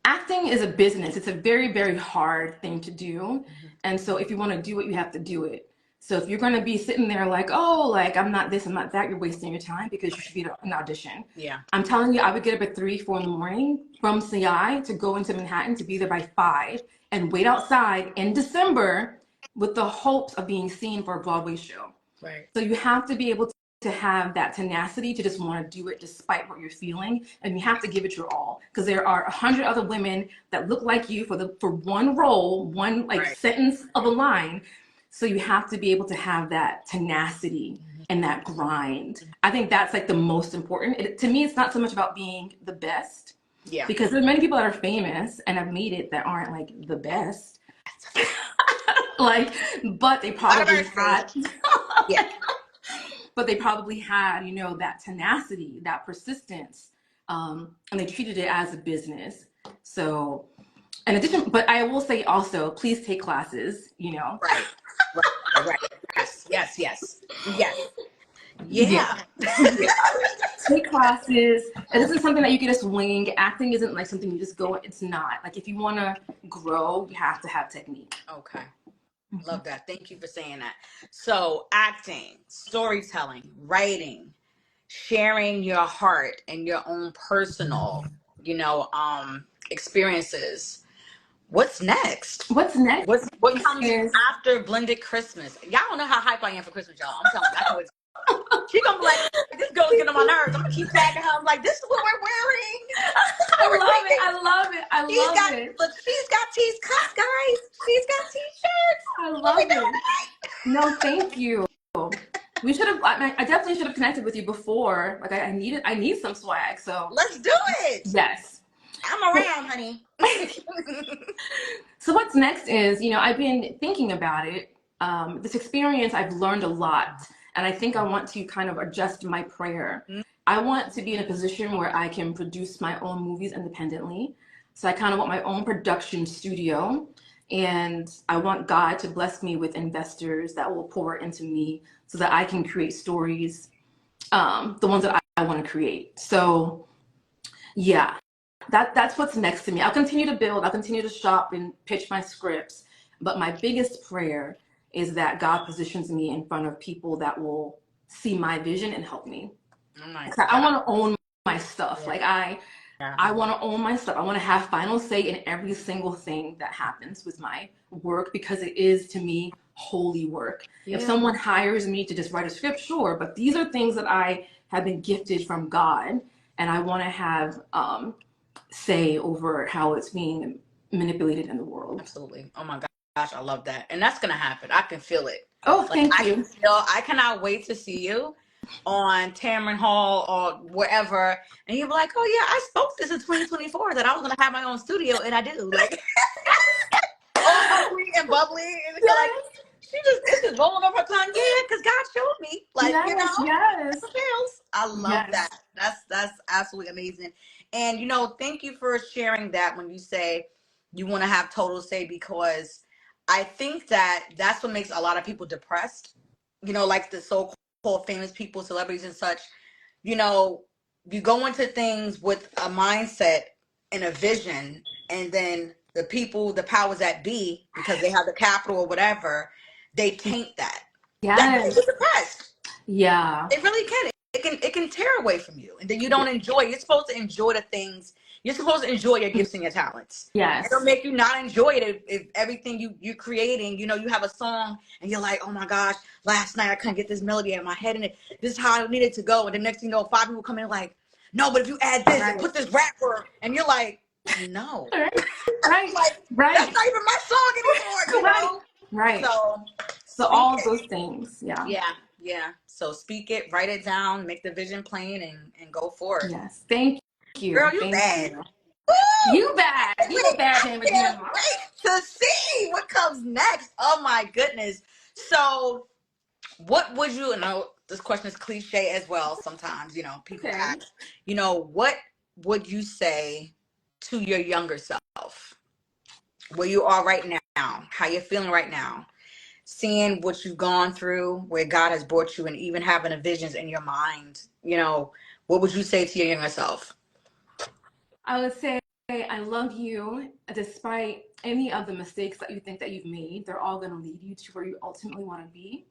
Acting is a business. It's a very, very hard thing to do. And so if you want to do it, you have to do it. So if you're going to be sitting there like, oh, like I'm not this, I'm not that, you're wasting your time because you should be an audition. Yeah. I'm telling you, I would get up at 3, 4 in the morning from CI to go into Manhattan to be there by 5 and wait outside in December with the hopes of being seen for a Broadway show. Right. So you have to be able to have that tenacity to just want to do it despite what you're feeling, and you have to give it your all, because there are 100 other women that look like you for one role, one sentence of a line. So you have to be able to have that tenacity and that grind. I think that's like the most important. To me, it's not so much about being the best, because there's many people that are famous and have made it that aren't like the best. But they probably had but they probably had, that tenacity, that persistence, and they treated it as a business. So, in addition, but I will say also, please take classes, Right. Yes. Yeah. Take classes. It isn't something that you can just wing. Acting isn't like something you just go. It's not. Like if you want to grow, you have to have technique. Okay. Love that. Thank you for saying that. So acting, storytelling, writing, sharing your heart and your own personal, experiences. What's next? What comes after Blended Christmas? Y'all don't know how hype I am for Christmas, y'all. I'm telling you, I know it's. She gonna be like, this girl's getting on my nerves. I'm gonna keep tagging her. I'm like, this is what we're wearing. I love it. Look, she's got tees cups, guys. She's got t-shirts. I love it. No, thank you. We should have. I definitely should have connected with you before. Like I need some swag. So let's do it. Yes. I'm around, honey. So what's next is, I've been thinking about it. This experience, I've learned a lot. And I think I want to kind of adjust my prayer. I want to be in a position where I can produce my own movies independently. So I kind of want my own production studio. And I want God to bless me with investors that will pour into me so that I can create stories, the ones that I want to create. So yeah, that's what's next to me. I'll continue to build. I'll continue to shop and pitch my scripts. But my biggest prayer is that God positions me in front of people that will see my vision and help me. I want to own my stuff. Yeah. Like I want to own my stuff. I want to have final say in every single thing that happens with my work, because it is, to me, holy work. Yeah. If someone hires me to just write a script, sure, but these are things that I have been gifted from God, and I want to have say over how it's being manipulated in the world. Absolutely. Oh my gosh, I love that. And that's going to happen. I can feel it. Oh, thank you. I cannot wait to see you on Tamron Hall or wherever. And you'll be like, oh yeah, I spoke this in 2024 that I was going to have my own studio. And I do. Like, and Bubbly. And it's like, it's just rolling off her tongue. Yeah, because God showed me. Like, yes. I love that. That's absolutely amazing. And, thank you for sharing that when you say you want to have total say, because I think that's what makes a lot of people depressed, like the so-called famous people, celebrities and such. you go into things with a mindset and a vision, and then the people, the powers that be, because they have the capital or whatever, they taint that. That can Yes. be depressed. Yeah. It really can. It can tear away from you, and then you don't enjoy. You're supposed to enjoy the things. You're supposed to enjoy your gifts and your talents. Yes. It'll make you not enjoy it if everything you're creating. You know, you have a song and you're like, oh my gosh, last night I couldn't get this melody out of my head, and this is how I needed to go. And the next thing you know, 5 people come in like, no, but if you add this and put this rapper, and you're like, no, Right. like Right. that's not even my song anymore. You know? Right. So all of those things. Yeah. Yeah. So speak it, write it down, make the vision plain, and go forward. Yes. Thank you. Girl, you Thank bad. you. Woo! You bad. You a bad man with Can't wait to see what comes next. Oh my goodness. So what would you, and this question is cliche as well sometimes, you know, people ask, you know, what would you say to your younger self? Where you are right now, how you're feeling right now, seeing what you've gone through, where God has brought you, and even having the visions in your mind, you know, what would you say to your younger self? I would say I love you despite any of the mistakes that you think that you've made. They're all going to lead you to where you ultimately want to be.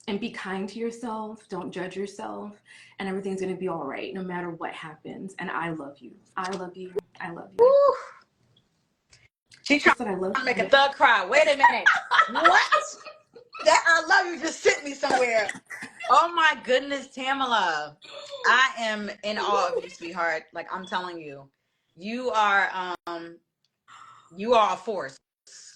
And be kind to yourself. Don't judge yourself. And everything's going to be all right no matter what happens. And I love you. I love you. I love you. Woo. She's trying I love to make a thug cry. Wait a minute. What? That I love you just sent me somewhere. Oh my goodness, Tamala. I am in awe of you, sweetheart. Like I'm telling you, you are a force.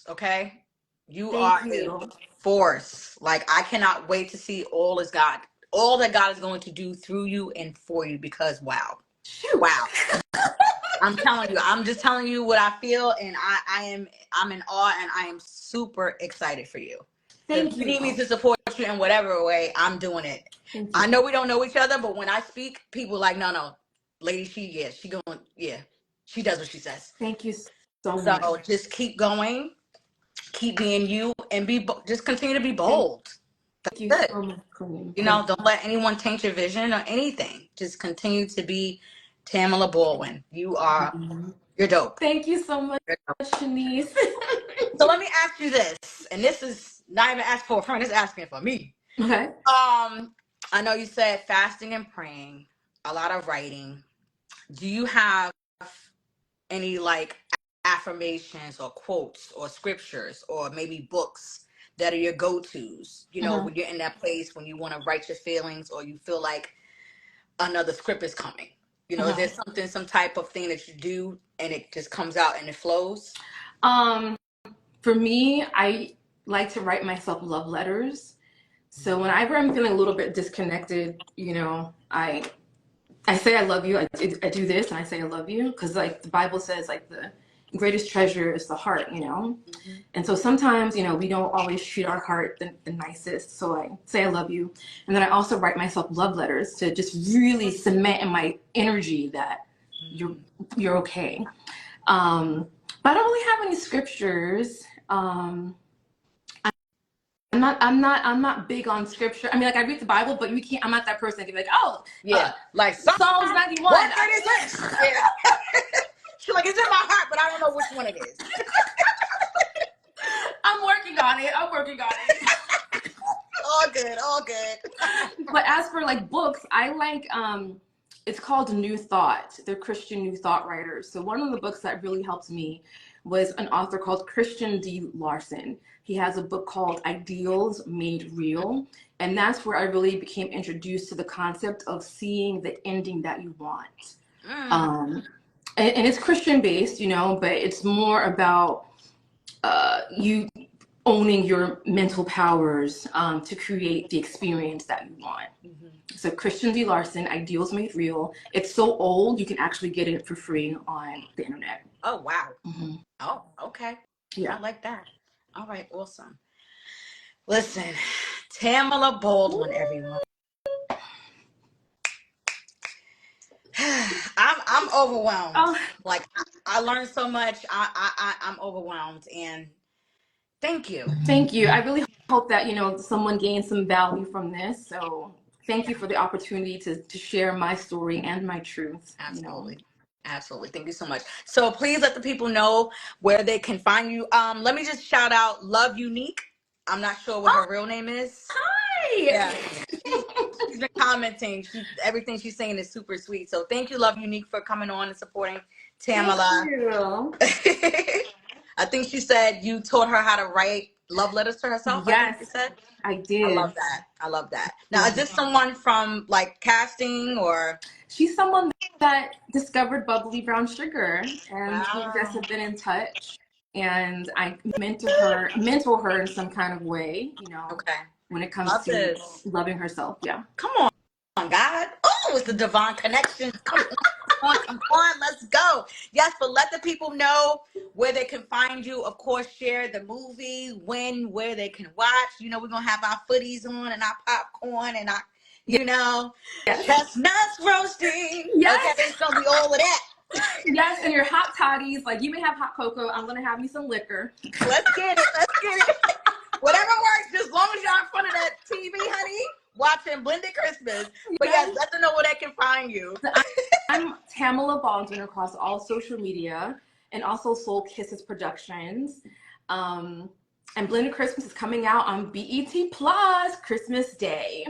Okay? You are a force. Like I cannot wait to see all that God is going to do through you and for you, because wow. Wow. I'm telling you, I'm just telling you what I feel, and I'm in awe, and I am super excited for you. If you need me to support you in whatever way, I'm doing it. I know we don't know each other, but when I speak, people are like, no, lady, she does what she says. Thank you so much. So just keep going, keep being you, and just continue to be bold. Thank you so much, Queen. You know, don't let anyone taint your vision or anything. Just continue to be Tamala Baldwin. You're dope. Thank you so much, Shanice. So let me ask you this, and this is not even asking for a friend, it's asking for me. Okay. I know you said fasting and praying, a lot of writing. Do you have any like affirmations or quotes or scriptures or maybe books that are your go-tos, you know, when you're in that place when you want to write your feelings or you feel like another script is coming? You know, is there some type of thing that you do and it just comes out and it flows? For me, I like to write myself love letters. So whenever I'm feeling a little bit disconnected, you know, I say I love you. I do this and I say I love you because like the Bible says like the greatest treasure is the heart, you know. And so sometimes, you know, we don't always treat our heart the nicest. So I say I love you. And then I also write myself love letters to just really cement in my energy that you're okay. But I don't really have any scriptures. I'm not big on scripture. I mean, like I read the Bible, but I'm not that person that can be like, oh, like Psalms 91. What is this? She's like, it's in my heart, but I don't know which one it is. I'm working on it. All good. But as for like books, I like it's called New Thought. They're Christian New Thought writers. So one of the books that really helped me was an author called Christian D. Larson. He has a book called Ideals Made Real. And that's where I really became introduced to the concept of seeing the ending that you want. And it's Christian based, you know, but it's more about you owning your mental powers to create the experience that you want. So Christian D. Larson, Ideals Made Real. It's so old, you can actually get it for free on the internet. Oh, wow. Oh, okay. Yeah. I like that. All right, awesome. Listen, Tamala Baldwin, everyone. I'm overwhelmed. Like I learned so much. I'm overwhelmed, and thank you. Thank you. I really hope that, you know, someone gained some value from this. So thank you for the opportunity to share my story and my truth. Absolutely. Absolutely. Thank you so much. So please let the people know where they can find you. Let me just shout out Love Unique. I'm not sure what her real name is. Hi. Yeah. She's been commenting. Everything she's saying is super sweet. So thank you, Love Unique, for coming on and supporting Tamala. Thank you. I think she said you taught her how to write love letters to herself. I think you Yes, said. I I did. love that. I love that. Now, is this someone from like casting or? She's someone that discovered Bubbly Brown Sugar, and we just Wow. have been in touch. And I mentor her in some kind of way, Okay. when it comes Love to this. loving herself. Yeah. Come on, God. Oh, it's the divine connection. Come on, let's go. Yes, but let the people know where they can find you. Of course, share the movie, where they can watch. We're going to have our footies on and our popcorn and our, Yes. chestnuts roasting. Yes. Okay, it's going to be all of that. Yes, and your hot toddies. Like, you may have hot cocoa. I'm going to have me some liquor. Let's get it. Let's get it. Whatever works, just as long as y'all in front of that TV, honey, watching Blended Christmas. But yes, let them know where they can find you. I'm Tamala Baldwin across all social media, and also KISSES Productions. And Blended Christmas is coming out on BET Plus Christmas Day.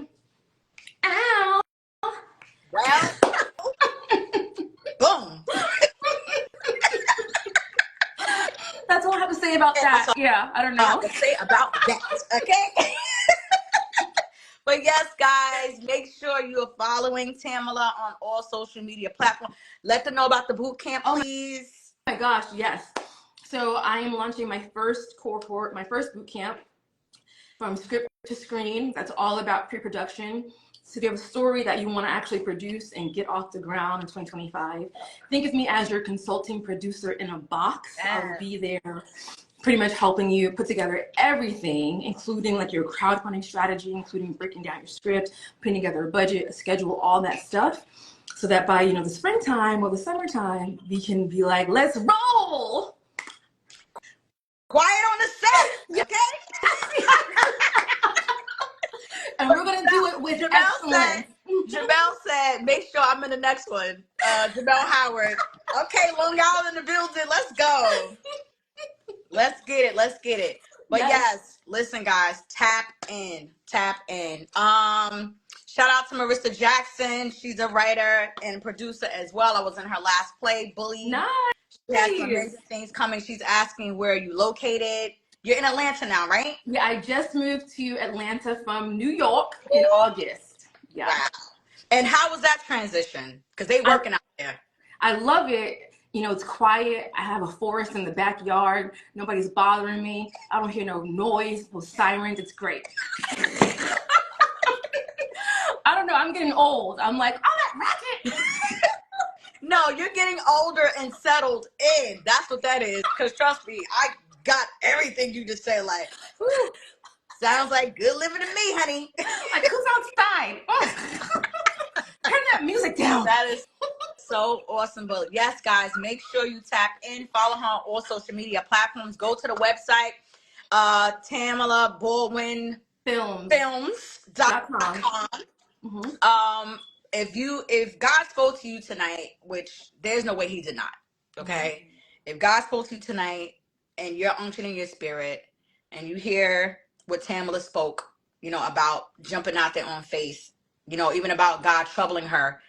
Ow! Well, boom. That's all I have to say about that. Yeah, I don't know. I have to say about that. Okay. But yes, guys, make sure you are following Tamala on all social media platforms. Let them know about the boot camp, please. Oh my gosh, yes. So I am launching my first cohort, my first boot camp, from script to screen. That's all about pre-production. So if you have a story that you want to actually produce and get off the ground in 2025, think of me as your consulting producer in a box. I'll be there pretty much helping you put together everything, including like your crowdfunding strategy, including breaking down your script, putting together a budget, a schedule, all that stuff. So that by, the springtime or the summertime, we can be like, let's roll. Quiet on the set, okay? And we're going to do it with excellence. Jamel said, make sure I'm in the next one. Jamel Howard. Okay, Long Island in the building. Let's go. Let's get it. Let's get it. But yes, listen, guys, tap in. Tap in. Shout out to Marissa Jackson. She's a writer and producer as well. I was in her last play, Bully. Nice. She has some amazing things coming. She's asking where you located. You're in Atlanta now, right? Yeah, I just moved to Atlanta from New York in August. Yeah. Wow. And how was that transition? Because they working out there. I love it. It's quiet. I have a forest in the backyard. Nobody's bothering me. I don't hear no noise, no sirens. It's great. I don't know. I'm getting old. I'm like, oh, that racket. No, you're getting older and settled in. That's what that is. Because trust me, I got everything you just said. Like, whew, sounds like good living to me, honey. Like, who's outside? Oh. Turn that music down. That is so awesome. But yes, guys, make sure you tap in. Follow her on all social media platforms. Go to the website, Tamala Baldwin Films.com. Mm-hmm. If God spoke to you tonight, which there's no way he did not, okay? Mm-hmm. If God spoke to you tonight and you're unctioning your spirit and you hear what Tamala spoke, about jumping out there on faith, even about God troubling her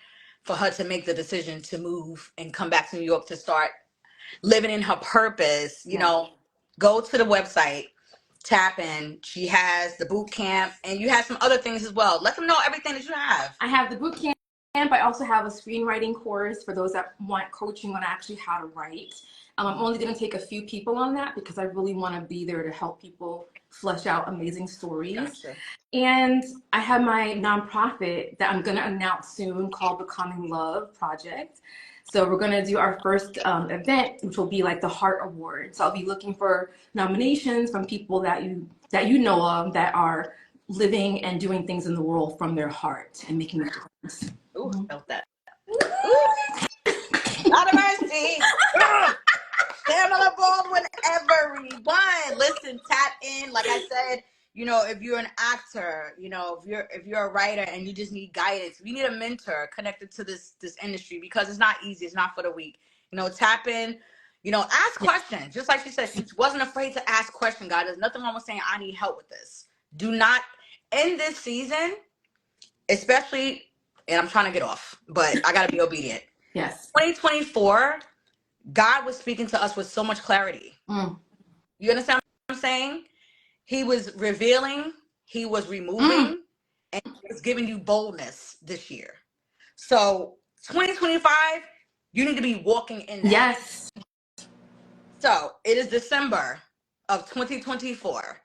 for her to make the decision to move and come back to New York to start living in her purpose, go to the website, tap in. She has the boot camp, and you have some other things as well. Let them know everything that you have. I have the boot camp. I also have a screenwriting course for those that want coaching on actually how to write. I'm only going to take a few people on that because I really want to be there to help people flesh out amazing stories. Gotcha. And I have my nonprofit that I'm going to announce soon called Becoming Love Project. So we're going to do our first event, which will be like the Heart Award. So I'll be looking for nominations from people that you know of that are living and doing things in the world from their heart and making a difference. Ooh, felt that. Lot of mercy. Tamala Baldwin, everyone. Listen, tap in. Like I said, if you're an actor, if you're a writer and you just need guidance, you need a mentor connected to this industry, because it's not easy. It's not for the weak. Tap in, ask questions. Just like she said, she wasn't afraid to ask questions, God. There's nothing wrong with saying, I need help with this. Do not, in this season, especially, and I'm trying to get off, but I got to be obedient. Yes. 2024, God was speaking to us with so much clarity. You understand what I'm saying? He was revealing, he was removing, and he was giving you boldness this year. So 2025, you need to be walking in that. Yes. So it is December of 2024.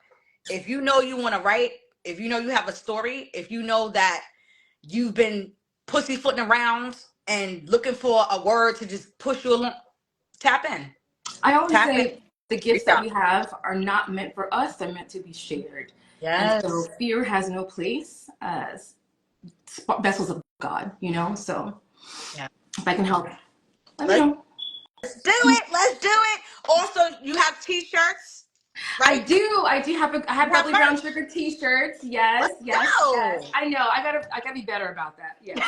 If you know you want to write, if you know you have a story, if you know that you've been pussyfooting around and looking for a word to just push you along, tap in. I always say the gifts that we have are not meant for us, they're meant to be shared. Yes. And so fear has no place as vessels of God, so if I can help, let me know. Let's do it. Also, you have t-shirts, right? I do have Bubbly Brown Sugar t-shirts. Yes. I know. I gotta be better about that. Yeah.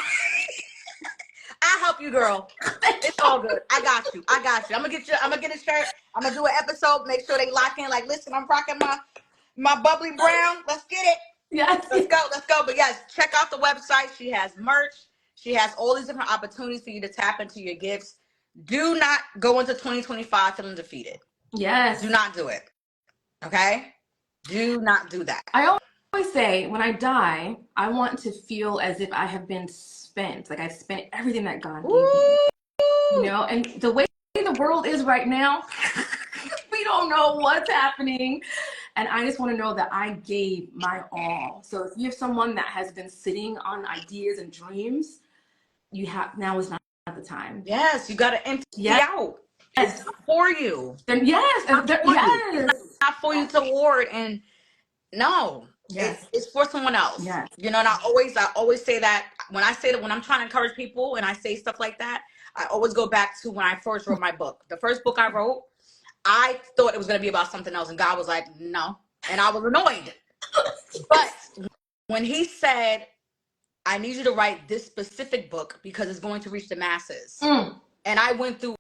I'll help you, girl. It's all good. I got you. I'm gonna get a shirt. I'm gonna do an episode. Make sure they lock in. Like, listen, I'm rocking my Bubbly Brown. Let's get it. Yes. Let's go. But yes, check out the website. She has merch. She has all these different opportunities for you to tap into your gifts. Do not go into 2025 feeling defeated. Yes. Do not do it. Okay? Do not do that. I always say, when I die, I want to feel as if I have been spent. Like I've spent everything that God gave me. And the way the world is right now, we don't know what's happening. And I just want to know that I gave my all. So if you have someone that has been sitting on ideas and dreams, now is not the time. Yes, you got to empty out. Yes. It's not for you. Yes. It's not for you to hoard. And no, it's for someone else. Yes. And I always say that when I'm trying to encourage people and I say stuff like that, I always go back to when I first wrote my book. The first book I wrote, I thought it was going to be about something else. And God was like, no. And I was annoyed. But when he said, I need you to write this specific book because it's going to reach the masses. And I went through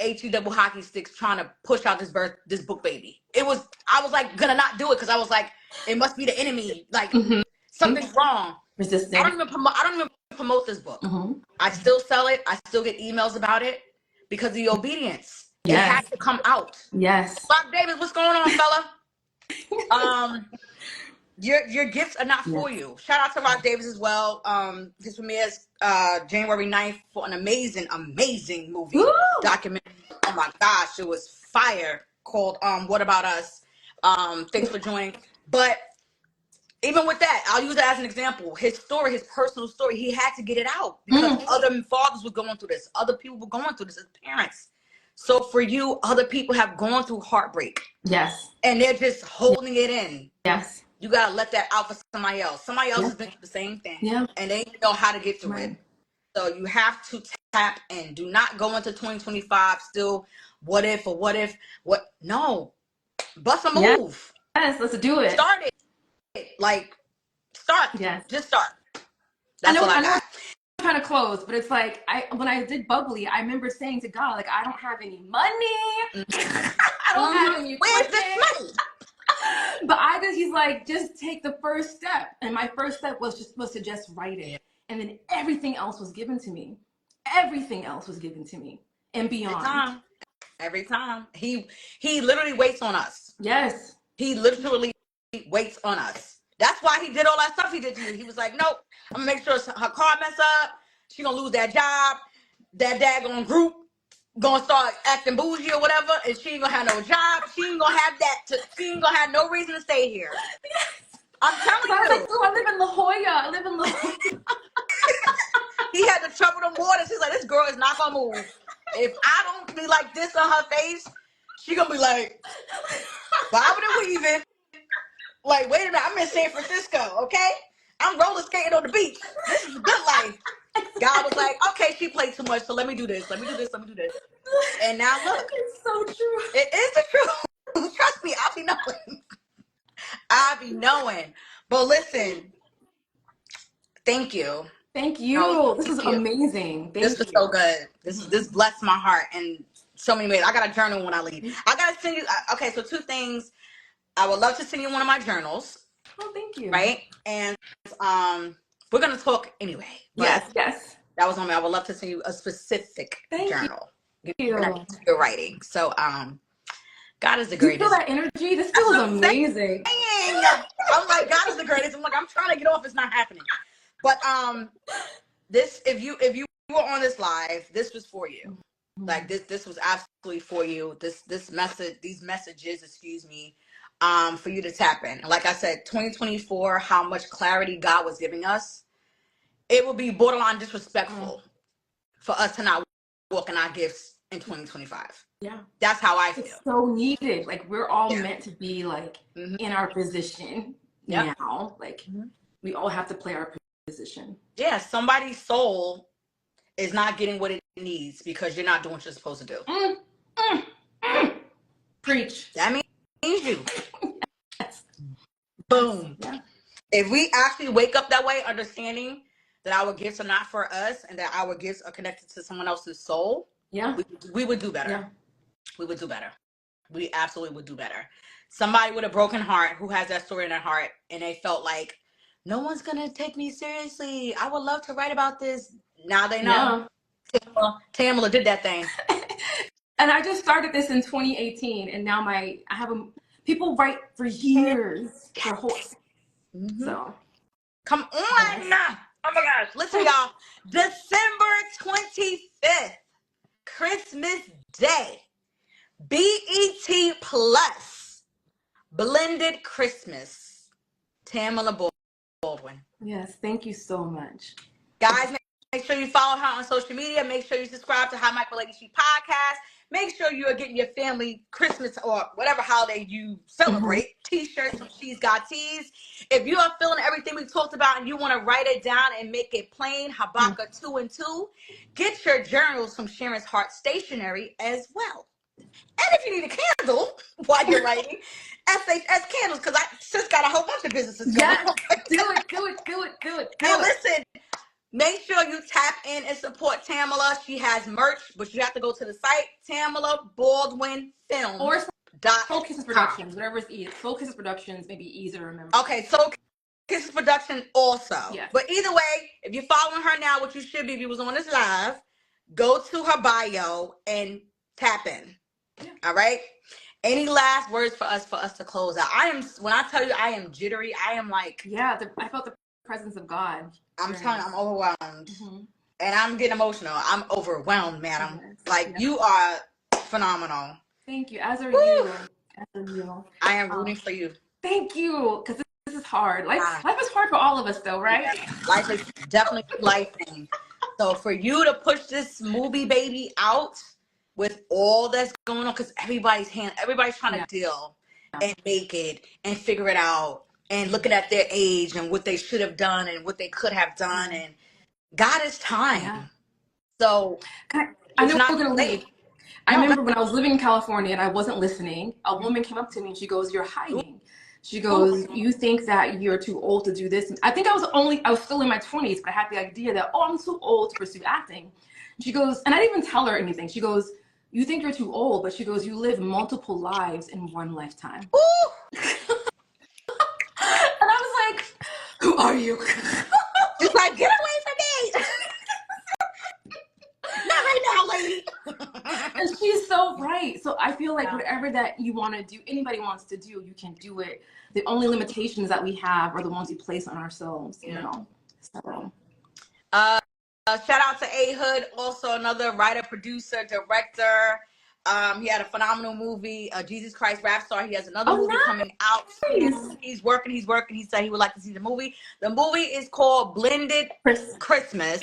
HE double hockey sticks trying to push out this book baby. I was like gonna not do it because I was like, it must be the enemy. Like something's wrong. Resistance. I don't even promote this book. I still sell it. I still get emails about it because of the obedience. It has to come out. Yes. Bob Davis, what's going on, fella? Your gifts are not for you. Shout out to Rock Davis as well. His premieres January 9th for an amazing movie documentary. Oh my gosh, it was fire, called What About Us? Thanks for joining. But even with that, I'll use it as an example. His story, his personal story, he had to get it out because other fathers were going through this. Other people were going through this as parents. So for you, other people have gone through heartbreak. Yes. And they're just holding it in. Yes. You got to let that out for somebody else. Somebody else has been through the same thing. Yeah. And they know how to get through it. So you have to tap in. Do not go into 2025 still, what if. No. Bust a move. Yes, let's do it. Start it. Start. Yes. Just start. That's all I got. I'm trying to close, but it's like, when I did Bubbly, I remember saying to God, like, I don't have any money. I don't have any equipment. Where's this money? But he's like, just take the first step. And my first step was to just write it. And then everything else was given to me. Everything else was given to me and beyond. Every time. He literally waits on us. Yes. He literally waits on us. That's why he did all that stuff he did to you. He was like, nope, I'm gonna make sure her car mess up. She gonna lose that job. That daggone group gonna start acting bougie or whatever, and she ain't gonna have no job. She ain't gonna have no reason to stay here. Yes. I'm telling you. I was like, oh, I live in La Jolla. He had to trouble the waters. He's like, this girl is not gonna move. If I don't be like this on her face, she gonna be like, bobbing and weaving. Like, wait a minute, I'm in San Francisco, okay? I'm roller skating on the beach. This is a good life. God was like, okay, she played too much, so let me do this. And now look. It's so true. It is the truth. Trust me, I'll be knowing. I be knowing. But listen, thank you. Thank you. No, This is thank you. amazing. This Thank was you. so good. This blessed my heart in so many ways. I got a journal when I leave. I gotta send you. Okay, so two things. I would love to send you one of my journals. Oh, thank you. Right, and we're gonna talk anyway. But Yes. that was on me. I would love to send you a specific journal. You. Your writing. So God is the Do you feel greatest. that energy? This That's feels what I'm amazing. saying. I'm like, God is the greatest. I'm like, I'm trying to get off. It's not happening. But this, if you were on this live, this was for you. Like this was absolutely for you. This message, these messages, excuse me, for you to tap in. And like I said, 2024, how much clarity God was giving us, it would be borderline disrespectful for us to not walk in our gifts in 2025. Yeah. That's how I feel. It's so needed. Like we're all meant to be like in our position now. Like we all have to play our position. Yeah, somebody's soul is not getting what it needs because you're not doing what you're supposed to do. Preach. That means you. Boom. Yeah. If we actually wake up that way, understanding that our gifts are not for us and that our gifts are connected to someone else's soul, we would do better. Yeah. We would do better. We absolutely would do better. Somebody with a broken heart who has that story in their heart and they felt like, no one's going to take me seriously. I would love to write about this. Now they know. Yeah. Tamala did that thing. And I just started this in 2018 and now people write for years. For whole so come on. Yes. Oh my gosh. Listen, y'all. December 25th, Christmas Day. BET Plus. Blended Christmas. Tamala Baldwin. Yes, thank you so much. Guys, make sure you follow her on social media. Make sure you subscribe to How Michael Lady She Podcast. Make sure you are getting your family Christmas or whatever holiday you celebrate. T-shirts from She's Got Tees. If you are feeling everything we talked about and you want to write it down and make it plain, Habakkuk 2 and 2, get your journals from Sharon's Heart Stationery as well. And if you need a candle while you're writing, SHS Candles, because I just got a whole bunch of businesses going. Yes, do it. And listen, make sure you tap in and support Tamala. She has merch, but you have to go to the site, Tamala Baldwin Film. Or Soul Kisses Productions, whatever it's easy. Soul Kisses Productions may be easier to remember. Okay, Soul Kisses Production also. Yes. But either way, if you're following her now, what you should be if you was on this live, go to her bio and tap in. Yeah. All right? Any last words for us to close out? When I tell you I am jittery, I am like... Yeah, I felt the presence of God. I'm telling you, I'm overwhelmed. And I'm getting emotional. I'm overwhelmed, madam. You are phenomenal. Thank you. As are you. I am rooting for you. Thank you. Because this is hard. Life is hard for all of us, though, right? Life is definitely life-thing. So for you to push this movie baby out with all that's going on, because everybody's trying to deal and make it and figure it out and looking at their age and what they should have done and what they could have done, and God is time. Yeah. So I know we're gonna leave. I remember when I was living in California and I wasn't listening, a woman came up to me and she goes, "You're hiding." She goes, "You think that you're too old to do this." And I think I was still in my 20s, but I had the idea that, I'm too old to pursue acting. She goes, and I didn't even tell her anything. She goes, "You think you're too old," but she goes, "You live multiple lives in one lifetime." And I was like, "Who are you?" She's like, "Get away from me." Not right now, lady. And she's so right. So I feel like whatever that you want to do, anybody wants to do, you can do it. The only limitations that we have are the ones we place on ourselves, you know. So shout out to A Hood, also another writer, producer, director. He had a phenomenal movie, Jesus Christ Rap Star. He has another movie coming out. He's working. He said he would like to see the movie. The movie is called Blended Christmas.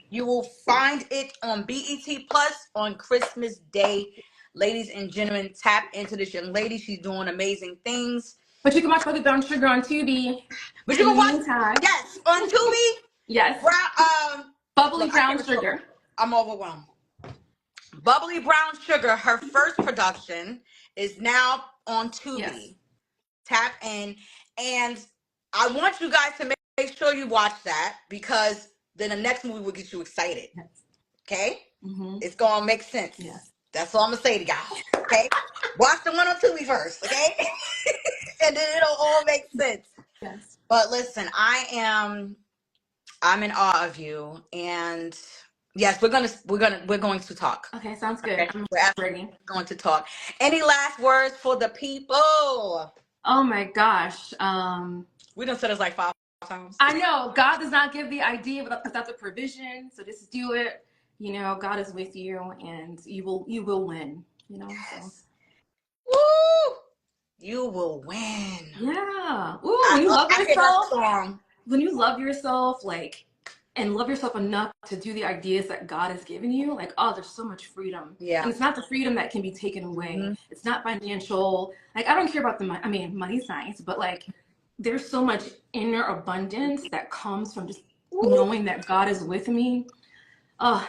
You will find it on BET Plus on Christmas Day. Ladies and gentlemen, tap into this young lady. She's doing amazing things. But you can watch Bubbly Brown Sugar on Tubi. But you can watch, yes, on Tubi. Yes. Bubbly Brown Sugar. I'm overwhelmed. Bubbly Brown Sugar, her first production, is now on Tubi. Yes. Tap in. And I want you guys to make sure you watch that, because then the next movie will get you excited. Yes. Okay? Mm-hmm. It's going to make sense. Yes. That's all I'm going to say to y'all. Okay? Watch the one on Tubi first. Okay? And then it'll all make sense. Yes. But listen, I'm in awe of you. And yes, we're going to talk. Okay, sounds good. Okay? I'm We're absolutely going to talk. Any last words for the people? Oh my gosh. We done said this like 5 times. I know God does not give the idea without the provision. So just do it. You know, God is with you, and you will win. You know. Yes. So. Woo! You will win. Yeah. Ooh, when you love yourself, when you love yourself, like, and love yourself enough to do the ideas that God has given you, like, oh, there's so much freedom. Yeah. And it's not the freedom that can be taken away. Mm-hmm. It's not financial. Like, I don't care about the money. I mean, money's nice, but like, there's so much inner abundance that comes from just knowing that God is with me. I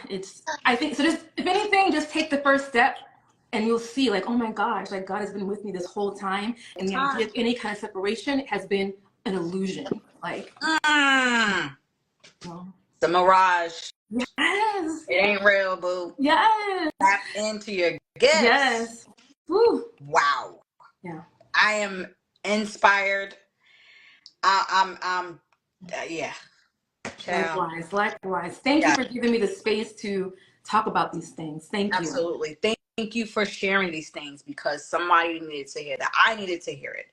think, so just, if anything, just take the first step and you'll see, like, oh my gosh, like God has been with me this whole time. And the idea of any kind of separation has been an illusion. Like, it's a mirage. Yes. It ain't real, boo. Yes. Tap into your gifts. Yes. Woo. Wow. Yeah. I am inspired. Yeah. Likewise. Thank you for giving me the space to talk about these things. Thank you. Absolutely. Thank you for sharing these things, because somebody needed to hear that. I needed to hear it.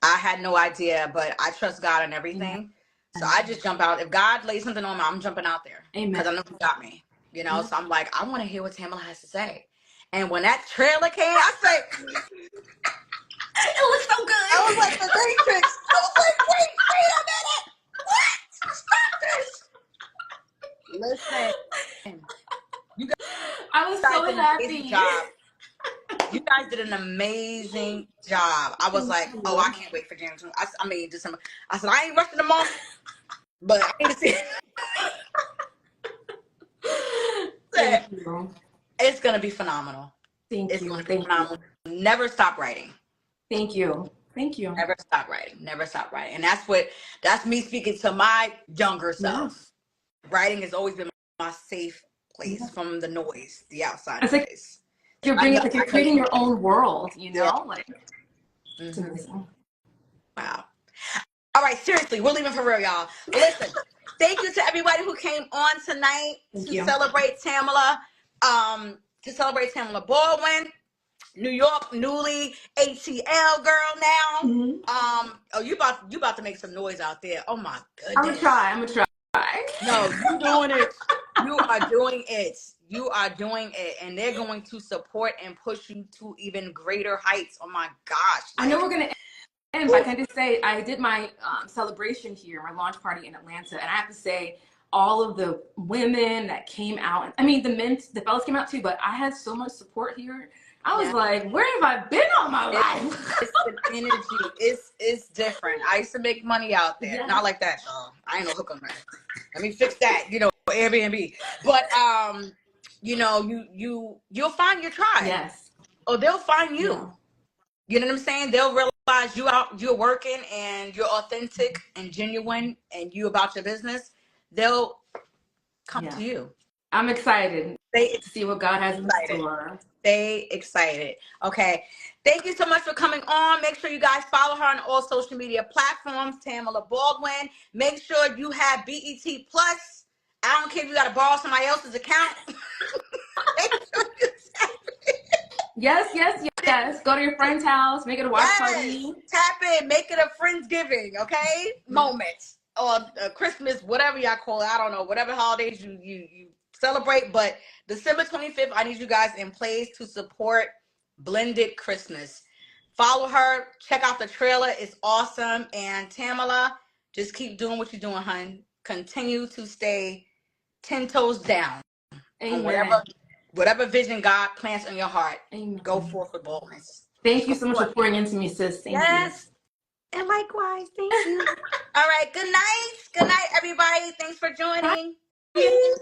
I had no idea, but I trust God in everything. Yeah. So I just jump out. If God lays something on me, I'm jumping out there. Amen. Because I know He got me. You know, so I'm like, I want to hear what Tamala has to say. And when that trailer came, I said, it looks so good. I was like the Matrix. I was like, wait a minute. What? Stop this. Listen. You guys, I was so happy. You guys did an amazing job. I was like, oh, I can't wait for January. December. I said, I ain't rushing the month, but I need to see it. Thank you. It's going to be phenomenal. It's going to be phenomenal. Never stop writing. Thank you. Never stop writing. And that's me speaking to my younger self. Yeah. Writing has always been my safe place from the noise, the outside noise. Like you're creating your own world, you know? Like, it's amazing. Wow. All right, seriously, we're leaving for real, y'all. Listen, thank you to everybody who came on tonight to celebrate Tamala. To celebrate Tamala Baldwin, New York newly ATL girl now. Mm-hmm. You about to make some noise out there. Oh my goodness. I'm gonna try. No, you're doing it. You are doing it. You are doing it. And they're going to support and push you to even greater heights. Oh my gosh. I know we're gonna end, but I can just say I did my celebration here, my launch party in Atlanta, and I have to say, all of the women that came out, I mean, the fellas came out too, but I had so much support here. I was like, where have I been all my life? It's an energy. It's different. I used to make money out there. Not like that, y'all. I ain't no hook on that. Let me fix that, Airbnb. But you'll find your tribe. Yes. Or they'll find you. Yeah. You know what I'm saying? They'll realize you're working and you're authentic and genuine and you about your business. They'll come to you. I'm excited to see what God has in store. Stay excited. Okay. Thank you so much for coming on. Make sure you guys follow her on all social media platforms, Tamala Baldwin. Make sure you have BET Plus. I don't care if you got to borrow somebody else's account. Make sure you Yes. Go to your friend's house. Make it a watch party. Tap in. Make it a Friendsgiving, okay? Moment. Or Christmas, whatever y'all call it. I don't know. Whatever holidays you celebrate. But December 25th, I need you guys in place to support Blended Christmas. Follow her. Check out the trailer. It's awesome. And Tamala, just keep doing what you're doing, hun. Continue to stay 10 toes down. Amen. On whatever vision God plants in your heart. Amen. Go forth with boldness. Thank you so much for pouring into me, sis. Thank you. And likewise. Thank you. All right. Good night. Good night, everybody. Thanks for joining. Bye.